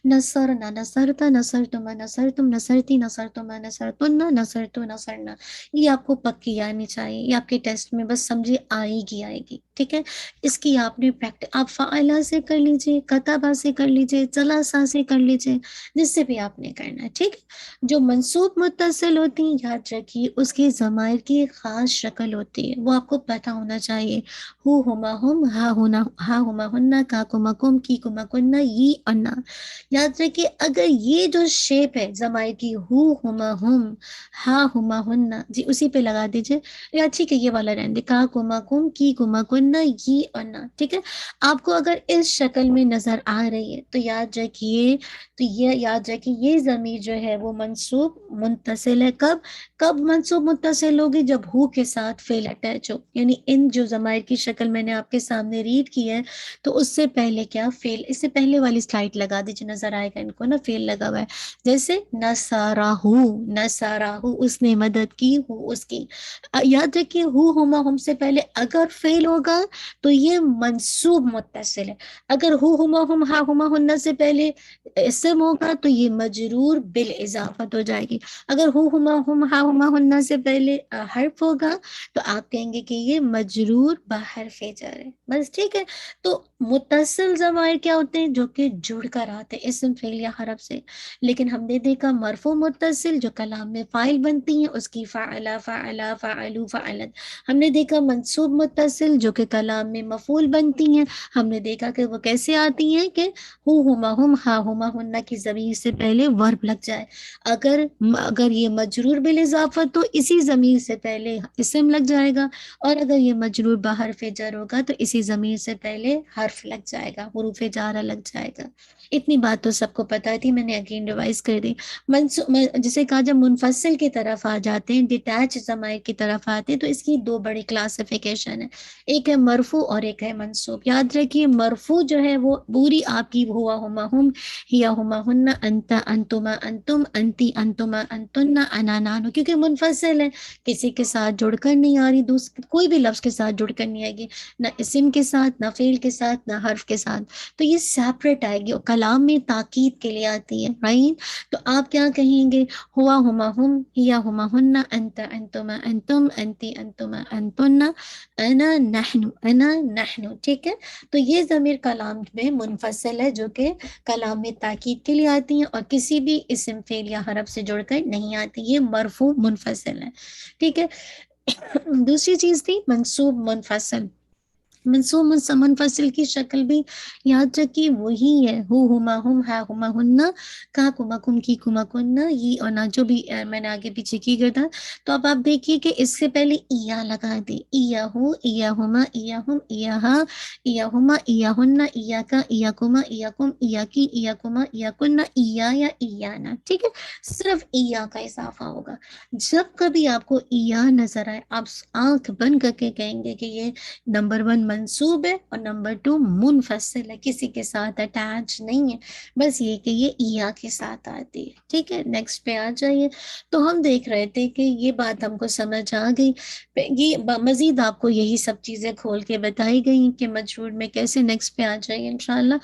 نصرنا, نصرتا نصرتما, نصرتم نصرتی, نصرتما نصرتن, نصرتو نصرنا. یہ آپ کو پکی آنی چاہیے, یہ آپ کے ٹیسٹ میں بس سمجھے آئے گی. ٹھیک ہے. اس کی آپ نے آپ فعلہ سے کر لیجئے, کتبہ سے کر لیجئے, جلسہ سے کر لیجئے, جس سے بھی آپ نے کرنا ہے. ٹھیک ہے. جو منصوب متصل ہوتی ہیں یاد رکھیے اس کی ضمائر کی ایک خاص شکل ہوتی ہے, وہ آپ کو پتہ ہونا چاہیے. ہو ہما ہم, ہا ہما ہننا, کا کما کم کی کما کننا یہ انا. یاد رکھیے اگر یہ جو شیپ ہے ضمائر کی ہو ہما ہم ہا ہما ہننا جی اسی پہ لگا دیجیے یا ٹھیک ہے یہ والا رہنے دے کا کما کم کی کما کننا یہ انا. ٹھیک ہے آپ کو اگر اس شکل میں نظر آ رہی ہے تو یاد رکھیے تو یہ یاد رکھیے یہ ضمیر جو ہے وہ منصوب متصل ہے. کب کب منصوب متصل ہوگی جب ہو کے ساتھ فعل اٹیچ ہو. یعنی ان جو ضمائر کی شکل میں نے آپ کے سامنے ریڈ کی ہے تو اس سے پہلے کیا فعل, اس سے پہلے والی سلائڈ لگا دیجیے نظر آئے گا ان کو نا فعل لگا ہوا ہے جیسے نصارہو نصارہو اس نے مدد کی ہو اس کی. یاد رکھیے ہو ہما ہم سے پہلے اگر فعل ہوگا تو یہ منصوب متصل ہے. اگر ہو ہما ہم ہا ہما ہننا سے پہلے اسم ہوگا تو یہ مجرور بالاضافت ہو جائے گی. اگر ہو ہما ہم ہا ہما ہننا سے پہلے حرف ہوگا تو آپ کہیں گے کہ یہ مجرور بحرف جر ہے. بس ٹھیک ہے. تو متصل ضمائر کیا ہوتے ہیں جو کہ جڑ کر آتے ہیں اسم فعل یا حرف سے. لیکن ہم نے دیکھا مرفوع متصل جو کلام میں فاعل بنتی ہیں اس کی فعلا فعلا فعلوا فعلت. ہم نے دیکھا منصوب متصل جو کہ کلام میں مفعول بنتی ہیں. ہم نے دیکھا کہ وہ کیسے آتی ہیں کہ ہو ہما ہم ہا ہما ہننا کی ضمیر سے پہلے ورب لگ جائے. اگر یہ مجرور بالاضافت تو اسی ضمیر سے پہلے اسم لگ جائے گا اور اگر یہ مجرور بحرف جر ہوگا تو اسی ضمیر سے پہلے حرف لگ جائے گا حروف جارہ لگ جائے گا. اتنی بات تو سب کو پتا تھی میں نے اگین ریوائز کر دی. جسے کہا جب منفصل کی طرف آ جاتے ہیں ڈیٹیچ ضمائر کی طرف آتے ہیں تو اس کی دو بڑی کلاسیفیکیشن ہے. ایک ہے مرفوع اور ایک ہے منصوب. یاد رکھیے مرفوع جو ہے وہ پوری آپ کی ہوا ہما ہم ہیا ہما ہن انت انتما انتم انتی انتما انتن انا نانو کیونکہ منفصل ہے کسی کے ساتھ جڑ کر نہیں آ رہی کوئی بھی لفظ کے ساتھ جڑ کر نہیں آئے گی نہ اسم کے ساتھ نہ فعل کے ساتھ نہ حرف کے ساتھ. تو یہ سیپریٹ آئے گی اور کلام میں تاکید کے لیے آتی ہے رائٹ. تو آپ کیا کہیں گے ہوا ہما ہم ہیا ہما ہن انت انتما انتم انتی انتما انتن انا نحن. ٹھیک ہے. تو یہ ضمیر کلام میں منفصل ہے جو کہ کلام میں تاکید کے لیے آتی ہیں اور کسی بھی اسم فعل یا حرف سے جڑ کر نہیں آتی. یہ مرفوع منفصل ہے. ٹھیک ہے. دوسری چیز تھی منصوب منفصل. منصوب منفصل کی شکل بھی یاد رکھیے وہی ہے ہو ہما ہم ہا ہما ہننا کا کما کم کی کما کننا یہ اور نہ جو بھی میں نے آگے پیچھے کی گیا تھا. تو اب آپ دیکھیے کہ اس سے پہلے ایا لگا دے ایا ہو ایا ہما ایا ہم ایا ہا ایا ہما ایا ہننا ایا کا ایا کما ایا کم ایا کی ایا کما ایا کننا ایا یا ایا نا. ٹھیک ہے. صرف ایا کا اضافہ ہوگا. جب کبھی آپ کو ایا نظر آئے آپ آنکھ بند کر کے کہیں گے کہ یہ نمبر 1 منصوب ہے اور نمبر 2 منفصل ہے کسی کے ساتھ اٹیچ نہیں ہے. بس یہ کہ یہ ایا کے ساتھ آتی ہے. ٹھیک ہے. نیکسٹ پہ آ جائیے. تو ہم دیکھ رہے تھے کہ یہ بات ہم کو سمجھ آ گئی. یہ مزید آپ کو یہی سب چیزیں کھول کے بتائی گئی کہ مجرور میں کیسے. نیکسٹ پہ آ جائیے انشاءاللہ.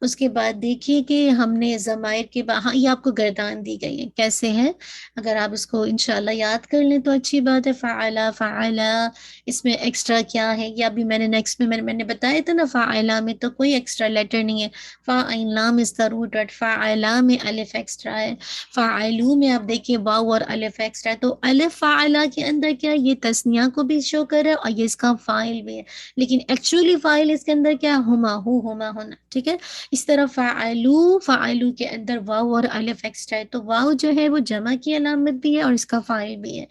اس کے بعد دیکھیے کہ ہم نے ضمائر کے ہاں یہ آپ کو گردان دی گئی ہے کیسے ہے. اگر آپ اس کو انشاءاللہ یاد کر لیں تو اچھی بات ہے. فعلا فعلا اس میں ایکسٹرا کیا ہے یا بھی میں نے نیکسٹ میں نے بتایا تھا نا فاعلا میں تو کوئی ایکسٹرا لیٹر نہیں ہے. فاعل لام از دا روٹ بٹ فاعلا میں الف ایکسٹرا ہے. فاعلو میں آپ دیکھیے واو اور الف ایکسٹرا ہے. تو الف فاعلا کے اندر کیا یہ تسنیہ کو بھی شو کر رہا ہے اور یہ اس کا فاعل بھی ہے لیکن ایکچولی فاعل اس کے اندر کیا ہما ہما ہونا. ٹھیک ہے. اس طرح فاعلو کے اندر واو اور الف ایکسٹرا ہے تو واو جو ہے وہ جمع کی علامت بھی ہے اور اس کا فاعل بھی ہے.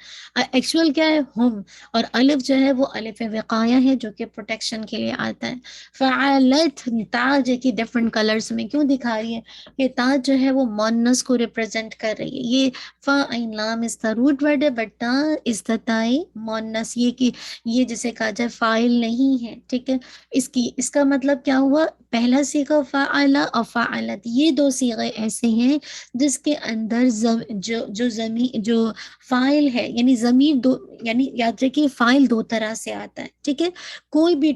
ایکچوئل کیا ہے ہم اور الف جو ہے وہ الف وقایہ ہے جو کہ پروٹیکشن کے لیے آتا ہے. فعلت تا جو کہ ڈفرنٹ کلرز میں کیوں دکھا رہی ہے کہ تا جو ہے وہ مونس کو ریپرزینٹ کر رہی ہے. یہ فعین لام از دا روٹ ورڈ ہے بٹ تا از دا تائی مونس یہ کہ یہ جسے کہا جائے فاعل نہیں ہے. ٹھیک ہے. اس کا مطلب کیا ہوا پہلا صیغہ فعلا اور فعلت یہ دو صیغے ایسے ہیں جس کے اندر جو فاعل ہے یعنی ضمیر دو یعنی یاد رکھیے فاعل دو طرح سے آتا ہے. ٹھیک ہے. کوئی بھی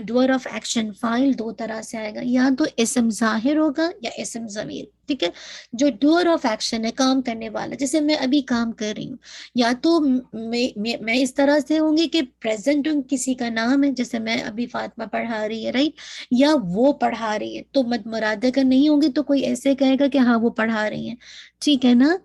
ڈور آف ایکشن فاعل دو طرح سے آئے گا یا تو اسم ظاہر ہوگا یا اسم ضمیر. ٹھیک ہے. جو ڈور آف ایکشن ہے کام کرنے والا جیسے میں ابھی کام کر رہی ہوں یا تو میں اس طرح سے ہوں گی کہ پریزنٹ ہوں کسی کا نام ہے جیسے میں ابھی فاطمہ پڑھا رہی ہے رائٹ یا وہ پڑھا رہی ہے تو مد مراد اگر نہیں ہوگی تو کوئی ایسے کہے گا کہ ہاں وہ پڑھا رہی ہیں. ٹھیک ہے نا.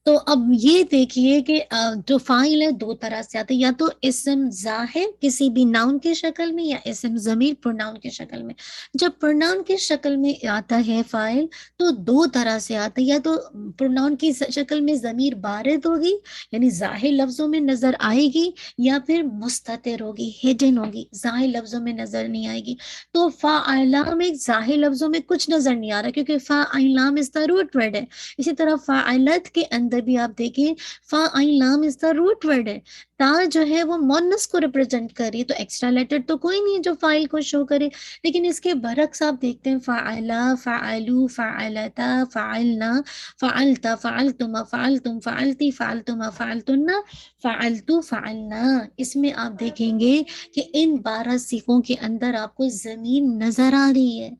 تو اب یہ دیکھیے کہ جو فاعل ہے دو طرح سے آتا ہے، یا تو اسم ظاہر کسی بھی ناؤن کی شکل میں، یا اسم ضمیر پروناؤن کی شکل میں۔ جب پروناؤن کی شکل میں آتا ہے فاعل تو دو طرح سے آتا ہے، یا تو پروناؤن کی شکل میں ضمیر بارد ہوگی یعنی ظاہر لفظوں میں نظر آئے گی، یا پھر مستتر ہوگی، ہڈن ہوگی، ظاہر لفظوں میں نظر نہیں آئے گی۔ تو فاعلہ میں ظاہر لفظوں میں کچھ نظر نہیں آ رہا کیونکہ فاعلہ از دا روٹ ورڈ ہے۔ اسی طرح فاعلت کے اندر بھی آپ دیکھیں فاعل لام از دا روٹ ورڈ ہے، تا جو ہے وہ مونس کو ریپرزینٹ کر رہی ہے، تو ایکسٹرا لیٹر تو کوئی نہیں ہے جو فاعل کو شو کرے۔ لیکن اس کے برعکس آپ دیکھتے ہیں فاعلا، فاعلو، فاعلتا، فاعلنا، فاعلتا، فاعلتما، فاعلتم، فاعلتی، فاعلتما، فاعلتنا، فاعلتو، فاعلنا، اس میں آپ دیکھیں گے کہ ان 12 صیغوں کے اندر آپ کو زمین نظر آ رہی ہے۔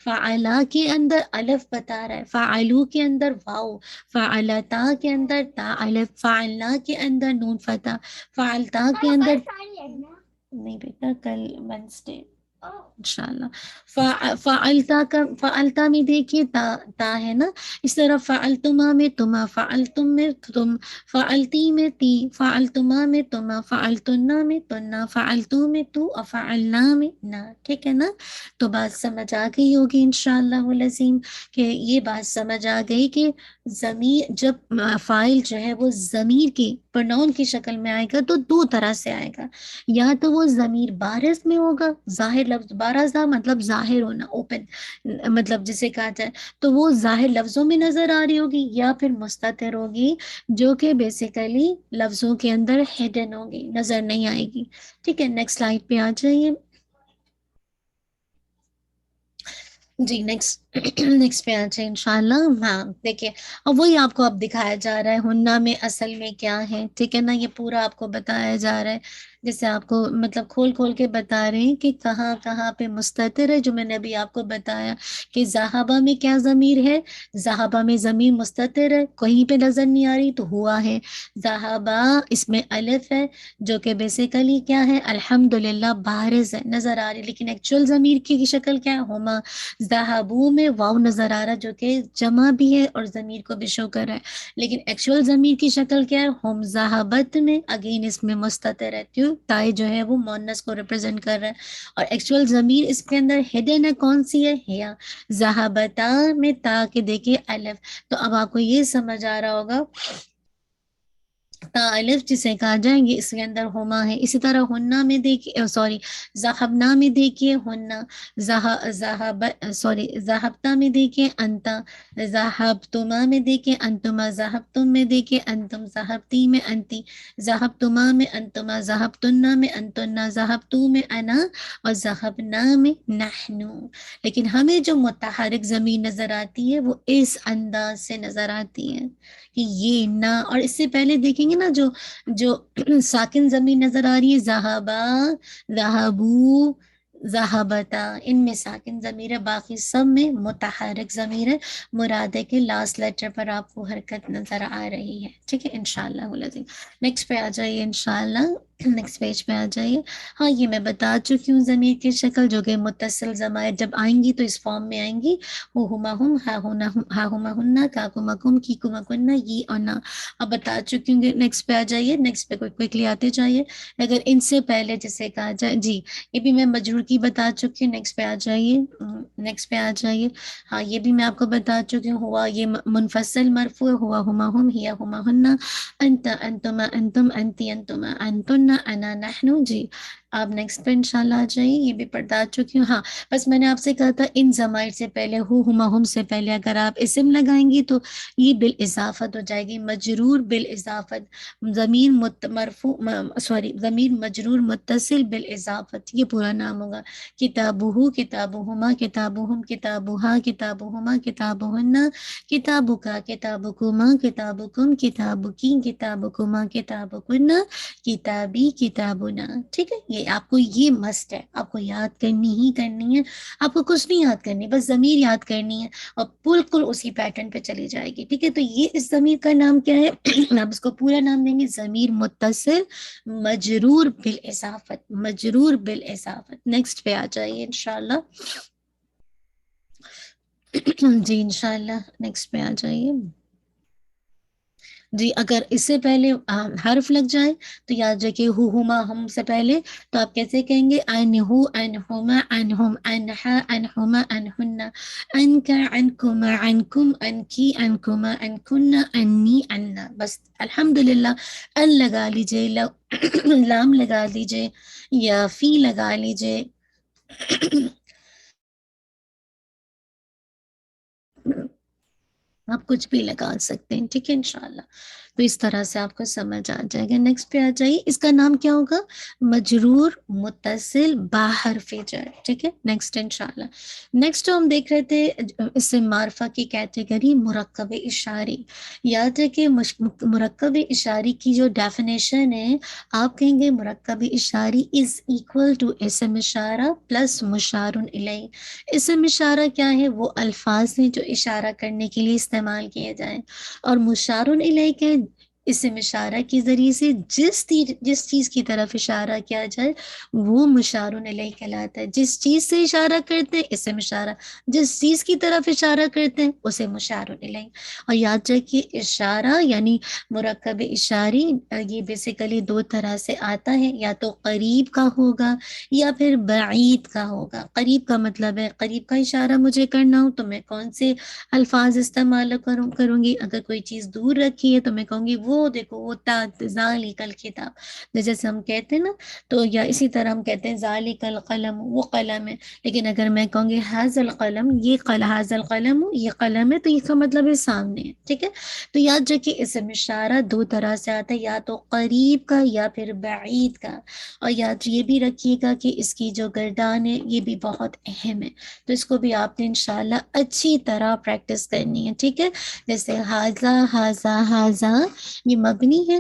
فاعلا کے اندر الف بتا رہا ہے، فاعلو کے اندر واو، فاعلتا کے اندر تا الف، فاعلنا کے اندر نون فتح، فاعلتا کے اندر نہیں بیٹا کل وینسڈے انشاءاللہ۔ فعلتا میں دیکھیے تا ہے نا، اس طرح فعلتما میں تما، فعلتم میں تم، فعلتی میں تی، فعلتما میں تما، فعلتنا میں تنا، فعلتو میں تو، اور فعلنا میں نا، ٹھیک ہے نا؟ تو بات سمجھ آ گئی ہوگی انشاءاللہ العظیم، کہ یہ بات سمجھ آ گئی کہ ضمیر جب فاعل جو ہے وہ ضمیر کی پرناؤن کی شکل میں آئے گا تو دو طرح سے آئے گا، یا تو وہ ضمیر بارز میں ہوگا، ظاہر لفظ بارزہ مطلب ظاہر ہونا، اوپن مطلب جسے کہا جائے، تو وہ ظاہر لفظوں میں نظر آ رہی ہوگی، یا پھر مستتر ہوگی جو کہ بیسیکلی لفظوں کے اندر ہڈن ہوگی، نظر نہیں آئے گی۔ ٹھیک ہے، نیکسٹ سلائیڈ پہ آ جائیے جی، نیکسٹ پہ آ جائے انشاءاللہ۔ ہاں دیکھیے، اب وہی آپ کو اب دکھایا جا رہا ہے ہنہ میں اصل میں کیا ہے، ٹھیک ہے نا؟ یہ پورا آپ کو بتایا جا رہا ہے، جیسے آپ کو مطلب کھول کھول کے بتا رہے ہیں کہ کہاں کہاں پہ مستتر ہے، جو میں نے ابھی آپ کو بتایا کہ ذہبہ میں کیا ضمیر ہے، ذہبہ میں ضمیر مستتر ہے، کہیں پہ نظر نہیں آ رہی تو ہوا ہے ذہبہ، اس میں الف ہے جو کہ بیسیکلی کیا ہے، الحمدللہ بارز ہے، نظر آ رہی، لیکن ایکچوئل ضمیر کی شکل کیا ہے، ہما۔ ذہبو میں واو نظر آ رہا جو کہ جمع بھی ہے اور ضمیر کو بھی شو کر رہا ہے، لیکن ایکچوئل ضمیر کی شکل کیا ہے، ہم ذہبت میں، اگین اس میں مستتر ہے، کیوں؟ تائے جو ہے وہ مونس کو ریپرزینٹ کر رہا ہے، اور ایکچوئل ضمیر اس کے اندر ہڈن ہے، کون سی ہے، ہیا۔ ذہبتا میں تا کے دیکھیے الف، تو اب آپ کو یہ سمجھ آ رہا ہوگا تا الف جسے کہا جائیں گے اس کے اندر ہما ہے۔ اسی طرح ہنہ میں دیکھیے، سوری ذہبنا میں دیکھیے ہنہ، ذہبتا میں دیکھیے انتا، ذہبتما میں دیکھیے انتما، ذہبتم میں دیکھیے انتم، ذہبتی میں انتی، ذہبتما میں انتما، ذہبتنا میں انتنا، ذہبتو میں انا، اور ذہبنا میں نحنو۔ لیکن ہمیں جو متحرک ضمیر نظر آتی ہے وہ اس انداز سے نظر آتی ہے کہ یہ نہ، اور اس سے پہلے دیکھیں گے نا جو ساکن ضمیر نظر آ رہی ہے، ذہبا، ذہبو، ذہبتا، ان میں ساکن ضمیر ہے، باقی سب میں متحرک ضمیر ہے، مراد ہے کہ لاسٹ لیٹر پر آپ کو حرکت نظر آ رہی ہے، ٹھیک ہے انشاءاللہ العظیم۔ نیکسٹ پہ آ جائیے انشاءاللہ، نیکسٹ پیج پہ آ جائیے۔ ہاں یہ میں بتا چکی ہوں ضمیر کی شکل، جو کہ متصل ضمائر جب آئیں گی تو اس فارم میں آئیں گی، ہما ہم، ہا ہما ہننا، کا کما کم، کی کما کننا، یہ اور نا، اب بتا چکی ہوں۔ نیکسٹ پہ آ جائیے، نیکسٹ پہ کوئکلی آتے جائیے۔ اگر ان سے پہلے جسے کہا جائے، جی یہ بھی میں مجرور کی بتا چکی ہوں، نیکسٹ پہ آ جائیے، نیکسٹ پہ آ جائیے۔ ہاں یہ بھی میں آپ کو بتا چکی ہوں، ہوا یہ منفصل مرفوع، ہوا ہما ہم، ہیا ہما ہننا، انت انتما انتم، انتی انتما انتن، انا نحنو، جی آپ نیکسٹ پہ انشاءاللہ آ جائیے، یہ بھی بتا چکی ہوں۔ ہاں بس میں نے آپ سے کہا تھا ان ضمائر سے پہلے، ہما ہم سے پہلے اگر آپ اسم لگائیں گی تو یہ بالاضافت ہو جائے گی، مجرور بالاضافت، ضمیر مرفوع، سوری ضمیر مجرور متصل بالاضافت، یہ پورا نام ہوگا، کتابہ، کتابہما، کتابہم، کتابہا، کتابہما، کتابہن، کتابکا، کتابکما، کتابکم، کتابکی، کتابکما، کتابکن، کتابی، کتابنا، ٹھیک ہے؟ یہ آپ کو یہ مسٹ ہے، آپ کو یاد کرنی ہی کرنی ہے، آپ کو کچھ نہیں یاد کرنی، بس ضمیر یاد کرنی ہے اور بالکل اسی پیٹرن پہ چلی جائے گی، ٹھیک ہے؟ تو یہ اس ضمیر کا نام کیا ہے؟ آپ اس کو پورا نام دیں گے ضمیر متصل مجرور بالاضافت، مجرور بالاضافت۔ نیکسٹ پہ آ جائیے انشاءاللہ، جی انشاءاللہ نیکسٹ پہ آ جائیے۔ جی اگر اس سے پہلے حرف لگ جائے تو یاد رکھیے ہما ہم سے پہلے، تو آپ کیسے کہیں گے انہو انہما انہم انہا انہما انہن انکا انکما انکم انکی انکما انکن انی انا، بس الحمدللہ ان لگا لیجئے، لام لگا لیجئے یا فی لگا لیجئے آپ کچھ بھی لگا سکتے ہیں، ٹھیک ہے انشاءاللہ۔ تو اس طرح سے آپ کو سمجھ آ جائے گا۔ نیکسٹ پہ آ جائیے، اس کا نام کیا ہوگا؟ مجرور متصل باحرف جر، ٹھیک ہے نیکسٹ انشاءاللہ۔ نیکسٹ ہم دیکھ رہے تھے اسم معرفہ کی کیٹیگری مرکب اشاری۔ یاد ہے کہ مرکب اشاری کی جو ڈیفینیشن ہے، آپ کہیں گے مرکب اشاری از ایکول ٹو اسم اشارہ پلس مشار الیہ۔ اسم اشارہ کیا ہے؟ وہ الفاظ ہیں جو اشارہ کرنے کے لیے استعمال کیے جائیں، اور مشار الیہ کے اسم اشارہ کے ذریعے سے جس چیز کی طرف اشارہ کیا جائے وہ مشار الیہ کہلاتا ہے۔ جس چیز سے اشارہ کرتے ہیں اسم اشارہ، جس چیز کی طرف اشارہ کرتے ہیں اسے مشار الیہ۔ اور یاد رکھیے اشارہ یعنی مرکب اشاری یہ بیسیکلی دو طرح سے آتا ہے، یا تو قریب کا ہوگا یا پھر بعید کا ہوگا۔ قریب کا مطلب ہے قریب کا اشارہ مجھے کرنا ہو تو میں کون سے الفاظ استعمال کروں گی؟ اگر کوئی چیز دور رکھی ہے تو میں کہوں گی وہ دیکھو وہ ذالک الکتاب، جیسے ہم کہتے ہیں نا، تو یا اسی طرح ہم کہتے ہیں ذالک القلم، وہ قلم ہے۔ لیکن اگر میں کہوں گی ھذا القلم، یہ ھذا القلم، یہ قلم ہے، تو اس کا مطلب ہے سامنے ہے، ٹھیک ہے۔ تو یاد رکھیے اسم اشارہ دو طرح سے آتا ہے، یا تو قریب کا یا پھر بعید کا۔ اور یاد یہ بھی رکھیے گا کہ اس کی جو گردان ہے یہ بھی بہت اہم ہے، تو اس کو بھی آپ نے انشاءاللہ اچھی طرح پریکٹس کرنی ہے، ٹھیک ہے۔ جیسے ہاذا ہاذا ہاذا یہ مبنی ہے،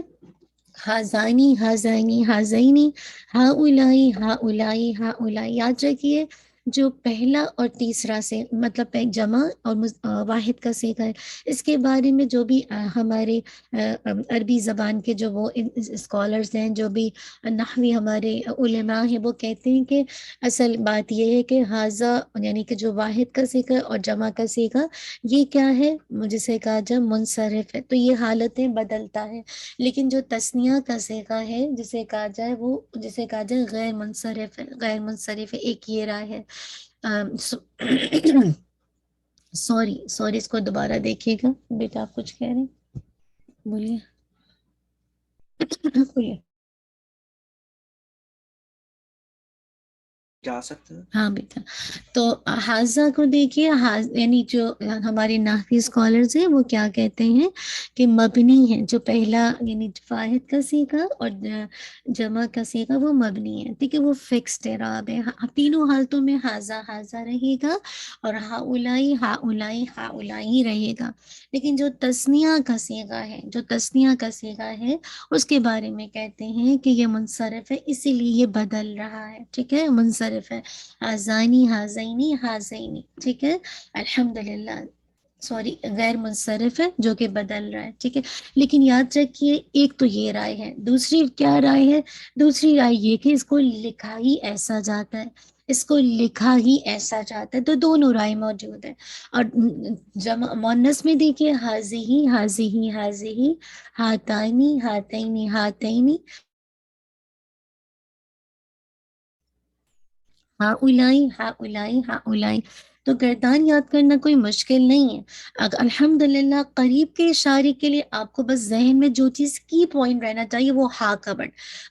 ہاذانی ہاذانی ہاذینی ہاؤلائی ہاؤلائی ہاؤلائی۔ یاد رکھیے جو پہلا اور تیسرا سے مطلب جمع اور واحد کا صیغہ ہے، اس کے بارے میں جو بھی ہمارے عربی زبان کے جو وہ اسکالرز ہیں، جو بھی نحوی ہمارے علماء ہیں، وہ کہتے ہیں کہ اصل بات یہ ہے کہ ھذا یعنی کہ جو واحد کا صیغہ اور جمع کا صیغہ یہ کیا ہے، جسے کہا جائے منصرف ہے، تو یہ حالتیں بدلتا ہے۔ لیکن جو تثنیہ کا صیغہ ہے جسے کہا جائے غیر منصرف ہے، غیر منصرف ہے، ایک یہ رائے ہے۔ سوری اس کو دوبارہ دیکھیے گا بیٹا، آپ کچھ کہہ رہے ہیں؟ بولیے بولیے۔ جا سکتے ہیں؟ ہاں بیٹا، تو حاضہ کو دیکھیے، یعنی جو ہمارے نحوی اسکالرز ہیں وہ کیا کہتے ہیں کہ مبنی ہے، جو پہلا یعنی واحد کا صیغہ اور جمع کا صیغہ وہ مبنی ہے، ٹھیک ہے، وہ فکسڈ اعراب ہے، تینوں حالتوں میں حاضہ حاضہ رہے گا اور ہاؤلائی ہاؤلائی ہاؤلائی رہے گا۔ لیکن جو تثنیہ کا صیغہ ہے، جو تثنیہ کا صیغہ ہے اس کے بارے میں کہتے ہیں کہ یہ منصرف ہے، اسی لیے یہ بدل رہا ہے، ٹھیک ہے، منصرف ہے، آزانی ہازینی ہازینی، ٹھیک ہے، الحمدللہ، سوری غیر منصرف ہے جو کہ بدل رہا ہے، ٹھیک ہے۔ لیکن یاد رکھیے ایک تو یہ رائے ہے، دوسری کیا رائے ہے؟ دوسری رائے یہ کہ اس کو لکھا ہی ایسا جاتا ہے، اس کو لکھا ہی ایسا جاتا ہے، تو دونوں رائے موجود ہے۔ اور جمع مؤنث میں دیکھیے حاذی حاذی حاذی ہاتینی ہاتینی ہاتینی ہاؤلائی ہاؤلائی ہاؤلائی۔ تو گردان یاد کرنا کوئی مشکل نہیں ہے۔ الحمدللہ قریب کے اشارے کے لیے آپ کو بس ذہن میں جو چیز کی پوائنٹ رہنا چاہیے وہ ہا کا ورڈ۔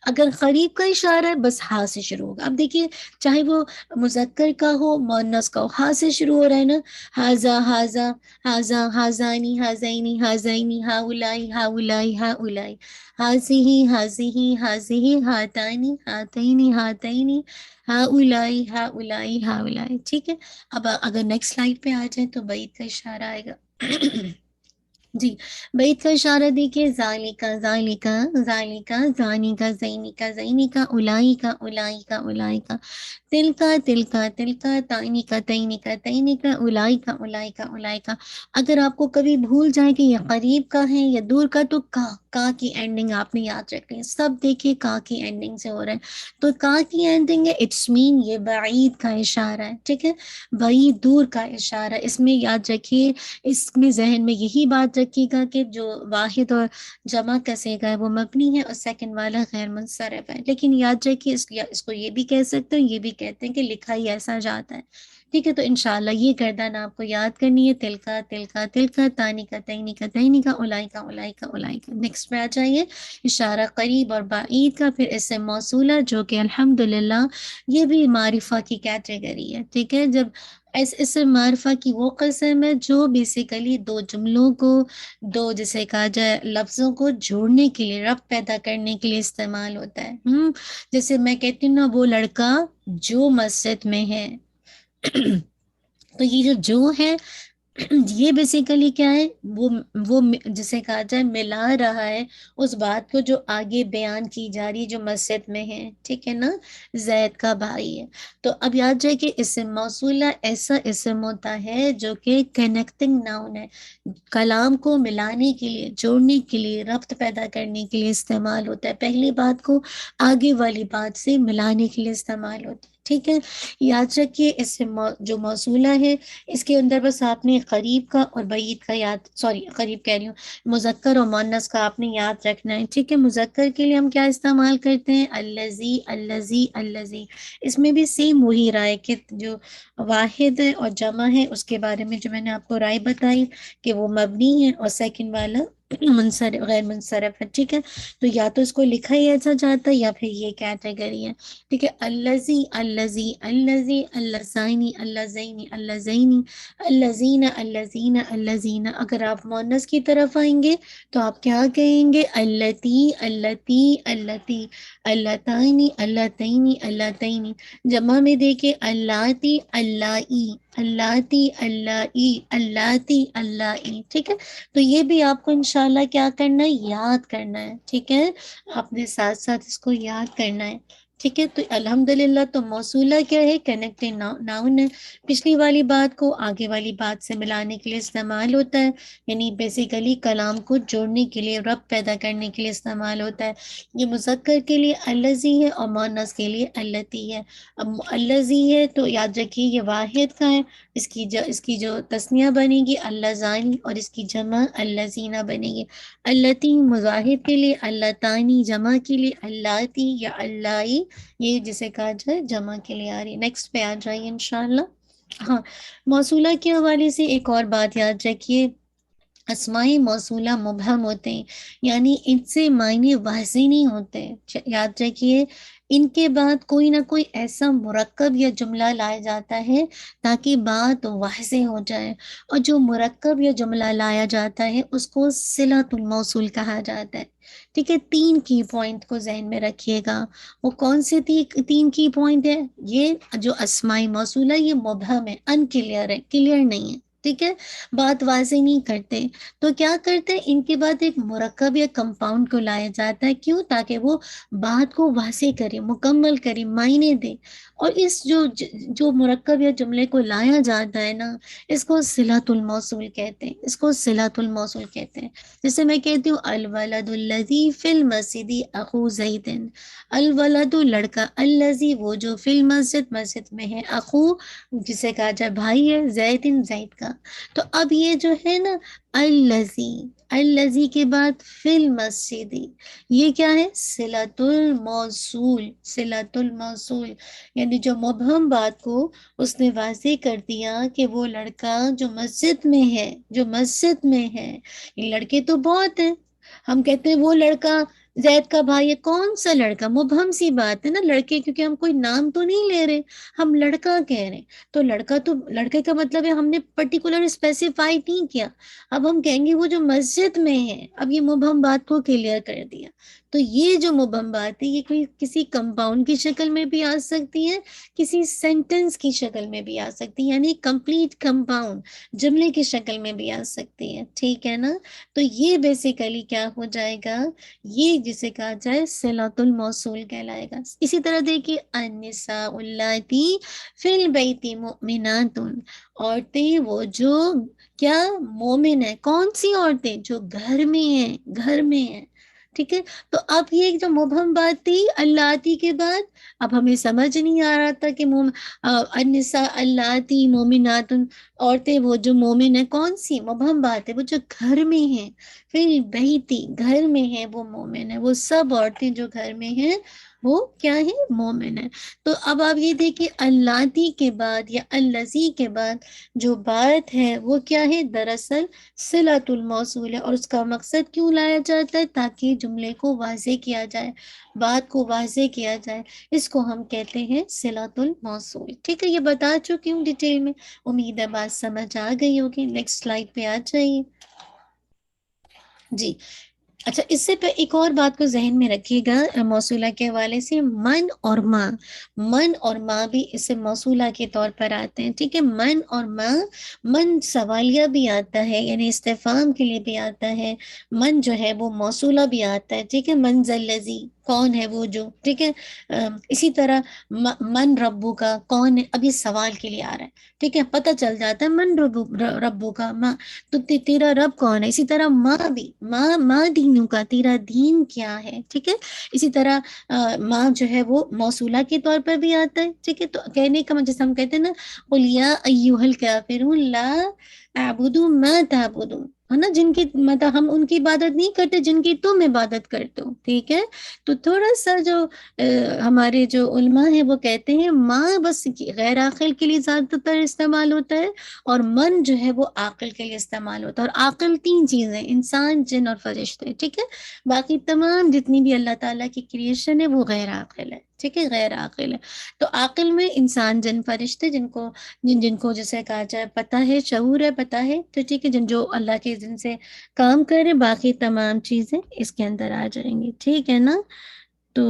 اگر قریب کا اشارہ ہے بس ہا سے شروع ہوگا۔ اب دیکھیے چاہے وہ مذکر کا ہو مؤنث کا ہو، ہا سے شروع ہو رہا ہے نا، ہاذا ہاذا ہاذا ہاذانی ہاذینی ہاذینی ہاؤلائی ہاؤلائی ہاؤلائی حاذی حاذی حاذی ہاتانی ہاتینی ہاتینی ہاؤلائی ہاؤلائی ہاؤلائی، ٹھیک ہے۔ اب اگر نیکسٹ سلائڈ پہ آ جائیں تو بعید کا اشارہ آئے گا۔ جی بعید کا اشارہ دیکھیے ذالکا ذالکا ذالکا زانیکا زینیکا زینیکا اولائکا اولائکا اولائکا تلکا تلکا تلکا تعنیکا تعنیکا تعنیکا اولائکا اولائکا اولائکا۔ اگر آپ کو کبھی بھول جائے کہ یہ قریب کا ہے یا دور کا، تو کا کی اینڈنگ آپ نے یاد رکھنی ہے، سب دیکھیے کا کی اینڈنگ سے ہو رہا ہے، تو کا کی اینڈنگ ہے، اٹس مین یہ بعید کا اشارہ ہے، ٹھیک ہے، بعید دور کا اشارہ۔ اس میں یاد رکھیے، اس میں ذہن میں یہی بات یاد رکھیے گا کہ جو واحد اور جمع کا صیغہ ہے وہ مبنی ہے اور سیکنڈ والا غیر منصرف ہے، لیکن یاد رکھیے اس کو یہ بھی کہہ سکتے ہیں، یہ بھی کہتے ہیں کہ لکھا ہی ایسا جاتا ہے، ٹھیک ہے؟ تو انشاءاللہ یہ گردان آپ کو یاد کرنی ہے، تلکا تلکا تلکا، تانی کا تینی کا تینی کا، اولائی کا اولائی کا اولائی کا۔ نیکسٹ پہ آ جائیے، اشارہ قریب اور بعید کا، پھر اسم موصولہ جو کہ الحمدللہ یہ بھی معرفہ کی کیٹیگری ہے، ٹھیک ہے؟ جب اسم معرفہ کی وہ قسم ہے جو بیسیکلی دو جملوں کو، دو جسے کہا جائے لفظوں کو جوڑنے کے لیے، ربط پیدا کرنے کے لیے استعمال ہوتا ہے۔ جیسے میں کہتی ہوں نا وہ لڑکا جو مسجد میں ہے، تو یہ جو ہے یہ بیسیکلی کیا ہے، وہ جسے کہا جائے ملا رہا ہے اس بات کو جو آگے بیان کی جا رہی ہے، جو مسجد میں ہے، ٹھیک ہے نا؟ زید کا بھائی ہے۔ تو اب یاد رہے کہ اسم موصولہ ایسا اسم ہوتا ہے جو کہ کنیکٹنگ ناؤن ہے، کلام کو ملانے کے لیے، جوڑنے کے لیے، ربط پیدا کرنے کے لیے استعمال ہوتا ہے، پہلی بات کو آگے والی بات سے ملانے کے لیے استعمال ہوتا ہے، ٹھیک ہے؟ یاد رکھیے اس جو موصولہ ہے اس کے اندر بس آپ نے قریب کا اور بعید کا قریب کہہ رہی ہوں، مذکر اور مؤنث کا آپ نے یاد رکھنا ہے، ٹھیک ہے؟ مذکر کے لیے ہم کیا استعمال کرتے ہیں؟ الذی الذی الذی، اس میں بھی سیم وہی رائے کہ جو واحد ہے اور جمع ہے اس کے بارے میں جو میں نے آپ کو رائے بتائی کہ وہ مبنی ہے اور سیکنڈ والا منصرف غیر منصرف ہے، ٹھیک ہے؟ تو یا تو اس کو لکھا ہی ایسا جاتا ہے یا پھر یہ کیٹیگری ہے، ٹھیک ہے؟ الذی الذی الذی اللذینی اللذینی اللذینی الذین الذین الذین، اگر آپ مؤنث کی طرف آئیں گے تو آپ کیا کہیں گے؟ اللتی اللتی اللتی، اللتانی اللتینی اللتینی، جمع میں دیکھیں اللاتی اللائی اللاتی اللائی اللاتی اللائی، ٹھیک ہے؟ تو یہ بھی آپ کو انشاءاللہ کیا کرنا ہے؟ یاد کرنا ہے، ٹھیک ہے؟ آپ نے ساتھ ساتھ اس کو یاد کرنا ہے، ٹھیک ہے؟ تو الحمدللہ تو موصولہ کیا ہے؟ کنیکٹنگ ناؤن ہے، پچھلی والی بات کو آگے والی بات سے ملانے کے لیے استعمال ہوتا ہے، یعنی بیسیکلی کلام کو جوڑنے کے لیے، ربط پیدا کرنے کے لیے استعمال ہوتا ہے۔ یہ مذکر کے لیے الذی ہے اور مؤنث کے لیے اللتی ہے۔ اب الذی ہے تو یاد رکھیے یہ واحد کا ہے، اس کی جو تسنیہ بنے گی اللذانی اور اس کی جمع اللذینہ بنے گی۔ اللتی مظاہر کے لیے، اللتانی جمع کے لیے، اللاتی یا اللائی یہ جسے کہا جائے جمع کے لیے آ رہی ہے۔ نیکسٹ پہ آ جائیے انشاءاللہ۔ ہاں، موصولہ کے حوالے سے ایک اور بات یاد رکھیے، اسمائی موصولہ مبہم ہوتے ہیں، یعنی ان سے معنی واضح نہیں ہوتے، یاد رکھیے ان کے بعد کوئی نہ کوئی ایسا مرکب یا جملہ لایا جاتا ہے تاکہ بات واضح ہو جائے، اور جو مرکب یا جملہ لایا جاتا ہے اس کو صلۃ الموصول کہا جاتا ہے، ٹھیک ہے؟ 3 کی پوائنٹ کو ذہن میں رکھیے گا، وہ کون سے 3 کی پوائنٹ ہے؟ یہ جو اسمائی موصولہ یہ مبہم ہے، انکلیئر ہے، کلیئر نہیں ہے، ٹھیک ہے؟ بات واضح نہیں کرتے، تو کیا کرتے ہیں ان کے بعد ایک مرکب یا کمپاؤنڈ کو لایا جاتا ہے، کیوں؟ تاکہ وہ بات کو واضح کرے، مکمل کرے، معنی دے، اور اس جو مرکب یا جملے کو لایا جاتا ہے نا اس کو صلۃ الموصول کہتے ہیں، اس کو صلۃ الموصول کہتے ہیں۔ جیسے میں کہتی ہوں الولد الذی فی المسجد اخو زید، الولد لڑکا، الذی وہ جو فی المسجد مسجد میں ہے، اخو جسے کہا جائے بھائی ہے، زید زید کا، تو اب یہ جو ہے نا الذی، الذی کے بعد فی المسجد، یہ کیا ہے؟ صلۃ الموصول، صلۃ الموصول، یعنی جو مبہم بات کو اس نے واضح کر دیا کہ وہ لڑکا جو مسجد میں ہے، جو مسجد میں ہے، یہ لڑکے تو بہت ہیں، ہم کہتے ہیں وہ لڑکا زید کا بھائی ہے، کون سا لڑکا؟ مبہم سی بات ہے نا، لڑکے کیونکہ ہم کوئی نام تو نہیں لے رہے، ہم لڑکا کہہ رہے ہیں، تو لڑکے کا مطلب ہے ہم نے پرٹیکولر اسپیسیفائی نہیں کیا، اب ہم کہیں گے وہ جو مسجد میں ہے، اب یہ مبہم بات کو کلیئر کر دیا۔ تو یہ جو مبہم بات ہے یہ کوئی کسی کمپاؤنڈ کی شکل میں بھی آ سکتی ہے، کسی سینٹنس کی شکل میں بھی آ سکتی ہے، یعنی کمپلیٹ کمپاؤنڈ جملے کی شکل میں بھی آ سکتی ہے، ٹھیک ہے نا؟ تو یہ بیسیکلی کیا ہو جائے گا؟ یہ جسے کہا جائے صلۃ الموصول کہلائے گا۔ اسی طرح دیکھیے النساء اللاتی فی البیت مؤمنات، عورتیں وہ جو کیا مومن ہے، کون سی عورتیں؟ جو گھر میں ہیں، گھر میں ہیں، ٹھیک ہے. تو اب یہ ایک جو مبہم بات تھی اللاتی کے بعد، اب ہمیں سمجھ نہیں آ رہا تھا کہ النساء اللاتی مومنات، عورتیں وہ جو مومن ہیں، کون سی مبہم بات ہے؟ وہ جو گھر میں ہیں، فی البیتی، گھر میں ہیں وہ مومن ہیں. وہ سب عورتیں جو گھر میں ہیں وہ کیا ہے؟ مومن ہے. تو اب آپ یہ دیکھیں اللاتی کے بعد یا الذی کے بعد جو بات ہے وہ کیا ہے؟ دراصل صلۃ الموصول ہے. اور اس کا مقصد کیوں لایا جاتا ہے؟ تاکہ جملے کو واضح کیا جائے، بات کو واضح کیا جائے. اس کو ہم کہتے ہیں صلۃ الموصول. ٹھیک ہے، یہ بتا چکی ہوں ڈیٹیل میں، امید ہے بات سمجھ آ گئی ہوگی. نیکسٹ سلائڈ پہ آ جائیے. جی اچھا، اس سے پہ ایک اور بات کو ذہن میں رکھیے گا موصولہ کے حوالے سے، من اور ماں. من اور ماں بھی اس سے موصولہ کے طور پر آتے ہیں. ٹھیک ہے، من اور ماں. من سوالیہ بھی آتا ہے، یعنی استفہام کے لیے بھی آتا ہے. من جو ہے وہ موصولہ بھی آتا ہے. ٹھیک ہے، من ذا الذی، کون ہے وہ جو. ٹھیک ہے، اسی طرح من ربو کا، کون ہے. اب یہ سوال کے لیے آ رہا ہے. ٹھیک ہے، پتہ چل جاتا ہے من ربو کا، ماں تو تیرا رب کون ہے. اسی طرح ماں بھی، ماں دینوں کا، تیرا دین کیا ہے. ٹھیک ہے، اسی طرح ماں جو ہے وہ موصولہ کے طور پر بھی آتا ہے. ٹھیک ہے، تو کہنے کا جیسے ہم کہتے ہیں نا، قل یا ایھا الکافرون لا اعبد ما تعبدون، ہے نا، جن کی مطلب ہم ان کی عبادت نہیں کرتے جن کی تم عبادت کرتے ہو. ٹھیک ہے، تو تھوڑا سا جو ہمارے جو علماء ہیں وہ کہتے ہیں ماں بس غیر عاقل کے لیے زیادہ تر استعمال ہوتا ہے، اور من جو ہے وہ عاقل کے لیے استعمال ہوتا ہے. اور عاقل تین چیزیں، انسان، جن اور فرشتے. ٹھیک ہے، باقی تمام جتنی بھی اللہ تعالیٰ کی کریشن ہے وہ غیر عاقل ہے. ٹھیک ہے، غیر عاقل ہے. تو عاقل میں انسان، جن، فرشتے، جن کو جیسے کہا جائے پتہ ہے، شعور ہے، پتہ ہے. تو ٹھیک ہے، جو اللہ کے اذن سے کام کرے، باقی تمام چیزیں اس کے اندر آ جائیں گی. ٹھیک ہے نا. تو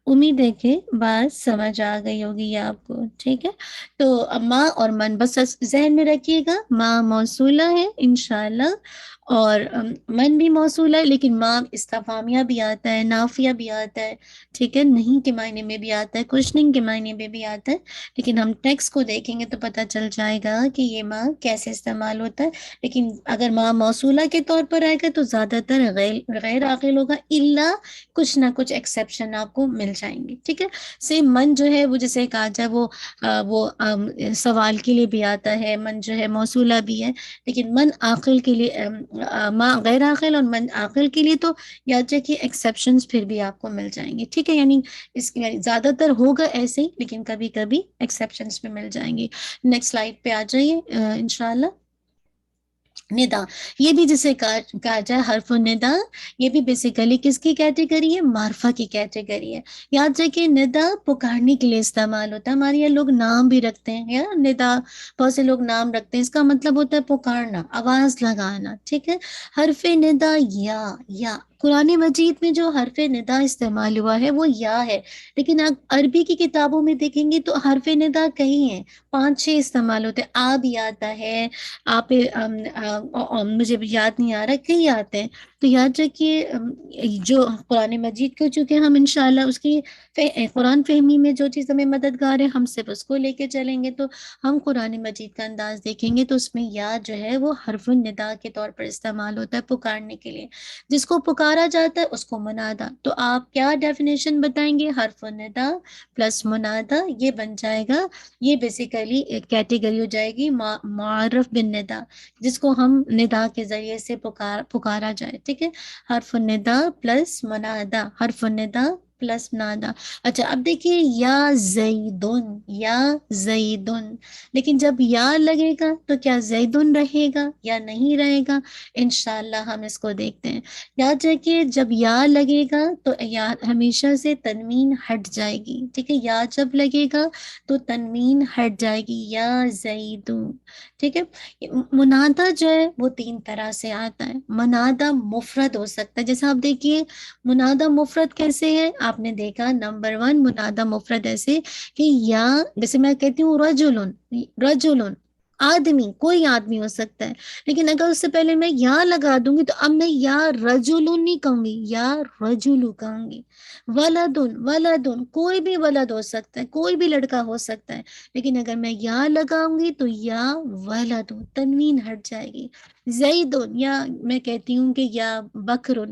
امید ہے کہ بات سمجھ آ گئی ہوگی آپ کو. ٹھیک ہے، تو اب ماں اور من بس ذہن میں رکھیے گا، ماں موصولہ ہے انشاءاللہ، اور من بھی موصولہ ہے، لیکن ماں استفہامیہ بھی آتا ہے، نافیہ بھی آتا ہے. ٹھیک ہے، نہیں کے معنی میں بھی آتا ہے، کوشچننگ کے معنی میں بھی آتا ہے. لیکن ہم ٹیکسٹ کو دیکھیں گے تو پتہ چل جائے گا کہ یہ ماں کیسے استعمال ہوتا ہے. لیکن اگر ماں موصولہ کے طور پر آئے گا تو زیادہ تر غیر عاقل ہوگا، الا کچھ نہ کچھ ایکسیپشن آپ کو مل جائیں گے. ٹھیک ہے، سیم من جو ہے وہ جیسے کہا جائے وہ سوال کے لیے بھی آتا ہے، من جو ہے موصولہ بھی ہے. لیکن من عاقل کے لیے، ماں غیر عاقل اور من عاقل کے لیے تو یاد رکھیے ایکسیپشنز پھر بھی آپ کو مل جائیں گے. ٹھیک ہے، یعنی یعنی زیادہ تر ہوگا ایسے ہی، لیکن کبھی کبھی ایکسیپشنز بھی مل جائیں گے. نیکسٹ سلائڈ پہ آ جائیے انشاءاللہ. ندا، یہ بھی جسے کہا جائے حرف الندا، یہ بھی بیسیکلی کس کی کیٹیگری ہے؟ معرفہ کی کیٹیگری ہے. یاد رکھیے ندا پکارنے کے لیے استعمال ہوتا ہے. ہمارے یہاں لوگ نام بھی رکھتے ہیں، یا ندا، بہت سے لوگ نام رکھتے ہیں، اس کا مطلب ہوتا ہے پکارنا، آواز لگانا. ٹھیک ہے، حرف ندا یا قرآن مجید میں جو حرف ندا استعمال ہوا ہے وہ یا ہے. لیکن آپ عربی کی کتابوں میں دیکھیں گے تو حرف ندا کئی ہیں، 5-6 استعمال ہوتے ہیں. آ بھی آتا ہے، آپ مجھے یاد نہیں آ رہا، کئی آتے ہیں. تو یاد رکھیے جو قرآن مجید کو، چونکہ ہم انشاءاللہ اس کی قرآن فہمی میں جو چیز ہمیں مددگار ہے ہم صرف اس کو لے کے چلیں گے. تو ہم قرآن مجید کا انداز دیکھیں گے تو اس میں یا جو ہے وہ حرف الندا کے طور پر استعمال ہوتا ہے پکارنے کے لیے. جس کو پکارا جاتا ہے اس کو منادا. تو آپ کیا ڈیفینیشن بتائیں گے؟ حرف الندا پلس منادا، یہ بن جائے گا، یہ بیسیکلی ایک کیٹیگری ہو جائے گی معرف بن ندا، جس کو ہم ندا کے ذریعے سے پکارا جائے. ٹھیک ہے، حرف الندا پلس منادا، حرف الندا پلس نادا. اچھا، اب دیکھیے یا زیدن، لیکن جب یا لگے گا تو کیا زیدن رہے گا یا نہیں رہے گا؟ انشاءاللہ ہم اس کو دیکھتے ہیں. یاد رکھیے جب یا لگے گا تو یا ہمیشہ سے تنوین ہٹ جائے گی. ٹھیک ہے، یا جب لگے گا تو تنوین ہٹ جائے گی، یا زیدون. ٹھیک ہے، منادا جو ہے وہ 3 طرح سے آتا ہے. منادا مفرد ہو سکتا ہے، جیسے آپ دیکھیے منادا مفرد کیسے ہے. آپ نے دیکھا نمبر 1 منادا مفرد ایسے کہ یا، جیسے میں کہتی ہوں رجلن، آدمی، کوئی آدمی ہو سکتا ہے. لیکن اگر اس سے پہلے میں یا لگا دوں گی تو اب میں یا رجلن نہیں کہوں گی، یا رجلو کہوں گی. ولدن، کوئی بھی ولد ہو سکتا ہے، کوئی بھی لڑکا ہو سکتا ہے. لیکن اگر میں یا لگاؤں گی تو یا ولد، تنوین ہٹ جائے گی. زیدن، یا میں کہتی ہوں کہ یا بکرن،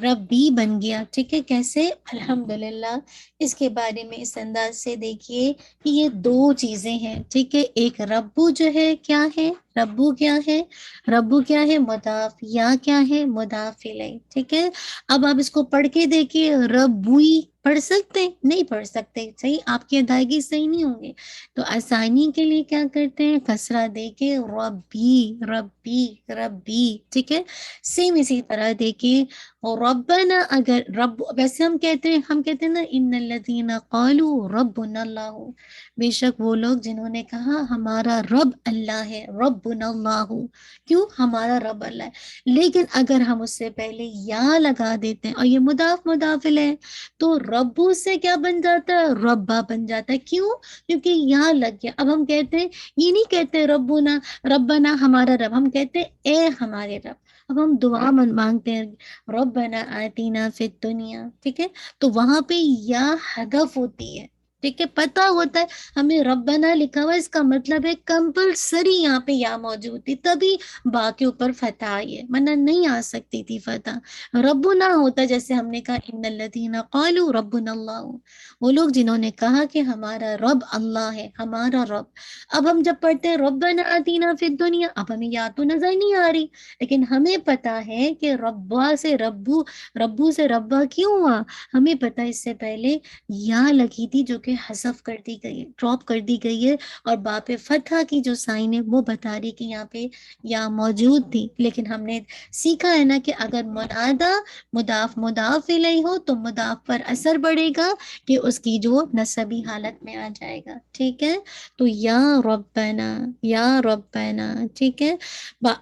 ربی بن گیا. ٹھیک ہے, کیسے؟ الحمدللہ. اس کے بارے میں اس انداز سے دیکھیے کہ یہ دو چیزیں ہیں. ٹھیک ہے, ایک ربو جو ہے کیا ہے, ربو کیا ہے, ربو کیا ہے مضاف, یا کیا ہے مضاف الیہ. ٹھیک ہے, اب آپ اس کو پڑھ کے دیکھیے, ربوئی پڑھ سکتے نہیں پڑھ سکتے, صحیح, آپ کی ادائیگی صحیح نہیں ہوں گے. تو آسانی کے لیے کیا کرتے ہیں, کسرہ دے کے ربی ربی ربی. ٹھیک ہے, سیم اسی طرح دیکھیے ربنا, اگر رب ویسے ہم کہتے ہیں نا ان الذین قالوا ربنا اللہ, بے شک وہ لوگ جنہوں نے کہا ہمارا رب اللہ ہے, ربنا اللہ, کیوں, ہمارا رب اللہ ہے. لیکن اگر ہم اس سے پہلے یا لگا دیتے ہیں اور یہ مضاف مضاف الیہ, تو ربو سے کیا بن جاتا ہے, ربا بن جاتا ہے. کیوں, کیونکہ یا لگ گیا. اب ہم کہتے ہیں, یہ نہیں کہتے ربنا ربنا ہمارا رب, ہم کہتے ہیں اے ہمارے رب. اب ہم دعا مانگتے ہیں ربنا آتینا فی الدنیا. ٹھیک ہے, تو وہاں پہ یا حذف ہوتی ہے. ٹھیک ہے, پتہ ہوتا ہے ہمیں ربنا لکھا ہوا, اس کا مطلب ہے کمپلسری یہاں پہ یا موجود تھی, تبھی با کے اوپر فتح آئی ہے, ورنہ نہیں آ سکتی تھی فتح. ربنا ہوتا جیسے ہم نے کہا ان الذین قالوا ربنا اللہ, وہ لوگ جنہوں نے کہا کہ ہمارا رب اللہ ہے, ہمارا رب. اب ہم جب پڑھتے ہیں ربنا آتینا فی الدنیا, اب ہمیں یا تو نظر نہیں آ رہی, لیکن ہمیں پتا ہے کہ ربا سے ربو, ربو سے ربا کیوں ہوا, ہمیں پتا اس سے پہلے یا لگی تھی جو کہ حذف کر دی گئی ہے, ڈراپ کر دی گئی ہے, اور باپ فتحہ کی جو سائن ہے وہ بتا رہی کہ یہاں پہ یا موجود تھی. لیکن ہم نے سیکھا ہے نا کہ اگر منادہ مضاف مضاف الیہ ہو تو مضاف پر اثر پڑے گا کہ اس کی جو نسبی حالت میں آ جائے گا. ٹھیک ہے, تو یا ربنا یا ربنا. ٹھیک ہے,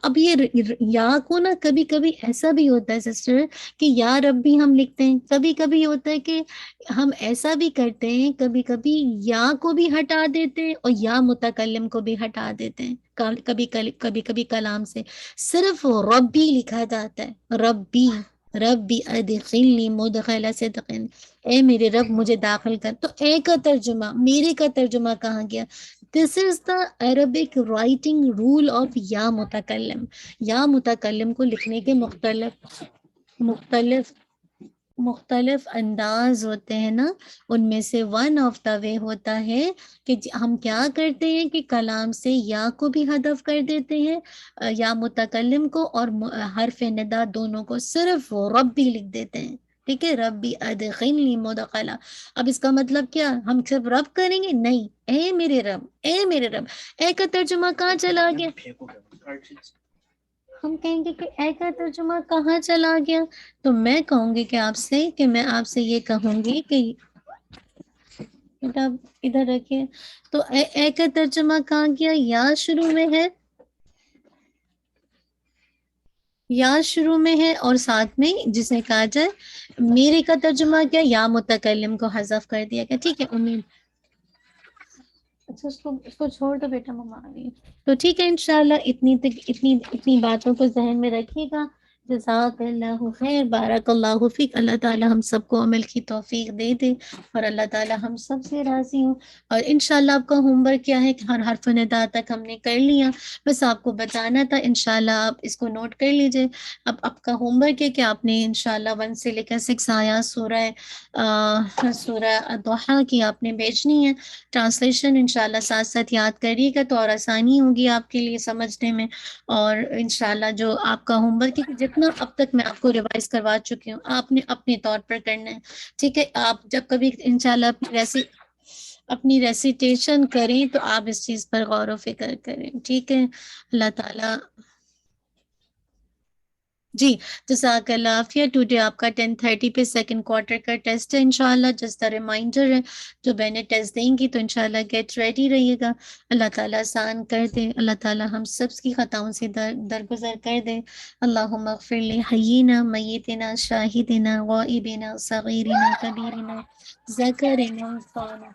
اب یہ یا کو نا کبھی کبھی ایسا بھی ہوتا ہے سسٹر کہ یا ربی ہم لکھتے ہیں, کبھی کبھی ہوتا ہے کہ ہم ایسا بھی کرتے ہیں, کبھی کبھی یا کو بھی ہٹا دیتے ہیں اور یا متکلم کو بھی ہٹا دیتے ہیں. کبھی کبھی کبھی کلام سے صرف ربی لکھا جاتا ہے, ربی ربی ادخلنی مدخل صدق, اے میرے رب مجھے داخل کر. تو اے کا ترجمہ, میرے کا ترجمہ کہاں گیا؟ This is the Arabic writing rule of یا متکلم. یا متکلم کو لکھنے کے مختلف مختلف مختلف انداز ہوتے ہیں نا, ان میں سے ون آف دا وے ہوتا ہے کہ ہم کیا کرتے ہیں کہ کلام سے یا کو بھی حذف کر دیتے ہیں, یا متکلم کو اور حرف ندا دونوں کو, صرف ربی لکھ دیتے ہیں. ٹھیک ہے, ربی ادخلنی مدخلا. اب اس کا مطلب کیا, ہم صرف رب کریں گے؟ نہیں, اے میرے رب, اے میرے رب. اے کا ترجمہ کہاں چلا گیا؟ ہم کہیں گے کہ اے کا ترجمہ کہاں چلا گیا؟ تو میں کہوں گی کہ میں آپ سے یہ کہوں گی کہ کتاب ادھر رکھیے. تو اے کا ترجمہ کہاں گیا؟ یا شروع میں ہے, یا شروع میں ہے, اور ساتھ میں جسے کہا جائے میرے کا ترجمہ کیا, یا متکلم کو حذف کر دیا گیا. ٹھیک ہے, امید. اچھا, اس کو چھوڑ دو بیٹا, مما آ رہی ہے. تو ٹھیک ہے, انشاءاللہ اتنی باتوں کو ذہن میں رکھیے گا. جزاک اللہ خیر, بارک اللہ فیک. اللہ تعالی ہم سب کو عمل کی توفیق دے دے, اور اللہ تعالی ہم سب سے راضی ہوں. اور انشاءاللہ آپ کا ہوم ورک کیا ہے کہ ہر حرف ندا تک ہم نے کر لیا, بس آپ کو بتانا تھا. انشاءاللہ آپ اس کو نوٹ کر لیجئے. اب آپ کا ہوم ورک ہے کہ آپ نے انشاءاللہ 1 سے لے کر 6 آیات سورہ الضحیٰ کی آپ نے بھیجنی ہے. ٹرانسلیشن انشاءاللہ ساتھ ساتھ یاد کریے گا تو اور آسانی ہوگی آپ کے لیے سمجھنے میں. اور انشاءاللہ جو آپ کا ہوم ورک ہے, جتنا اب تک میں آپ کو ریوائز کروا چکی ہوں, آپ نے اپنے طور پر کرنا ہے. ٹھیک ہے, آپ جب کبھی انشاءاللہ اپنی ریسیٹیشن کریں تو آپ اس چیز پر غور و فکر کریں. ٹھیک ہے, اللہ تعالیٰ. جی, جزاک اللہ عافیہ. ٹوڈے آپ کا 10:30 پہ سیکنڈ کوارٹر کا ٹیسٹ ہے انشاءاللہ. جسٹ ریمائنڈر ہے, جو بہنیں ٹیسٹ دیں گی تو انشاءاللہ گیٹ ریڈی رہیے گا. اللہ تعالیٰ آسان کر دے, اللہ تعالیٰ ہم سب کی خطاؤں سے درگزر کر دے. اللہم اغفر لحیینا میتنا شاہدنا غائبنا صغیرنا کبیرنا ذکرنا انثانا.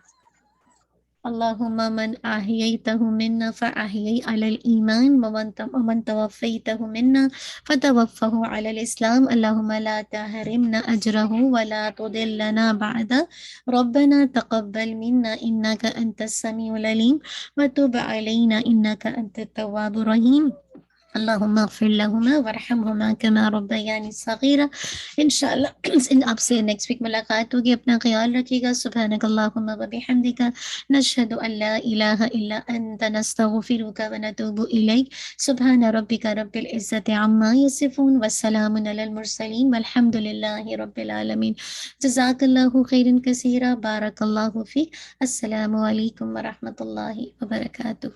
اللهم من أحييته منا فأحيي على الإيمان, ومن توفيته منا فتوفه على الإسلام. اللهم لا تحرمنا أجره ولا تضلنا بعد. ربنا تقبل منا إنك أنت السميع العليم وتب علينا إنك أنت التواب الرحيم. اللہم اغفر لہما ورحمہما کما ربیانی صغیرہ. انشاءاللہ آپ سے نیکسٹ ویک ملاقات ہوگی. اپنا خیال رکھیے گا. سبحانک اللہم وبحمدک نشہد ان لا الہ الا انت نستغفرک ونتوب الیک. سبحان ربک رب العزت عما یصفون وسلام علی المرسلین والحمد للہ رب العالمین. جزاک اللہ خیرا کثیرا. بارک اللہ فیک. السلام علیکم ورحمۃ اللہ وبرکاتہ.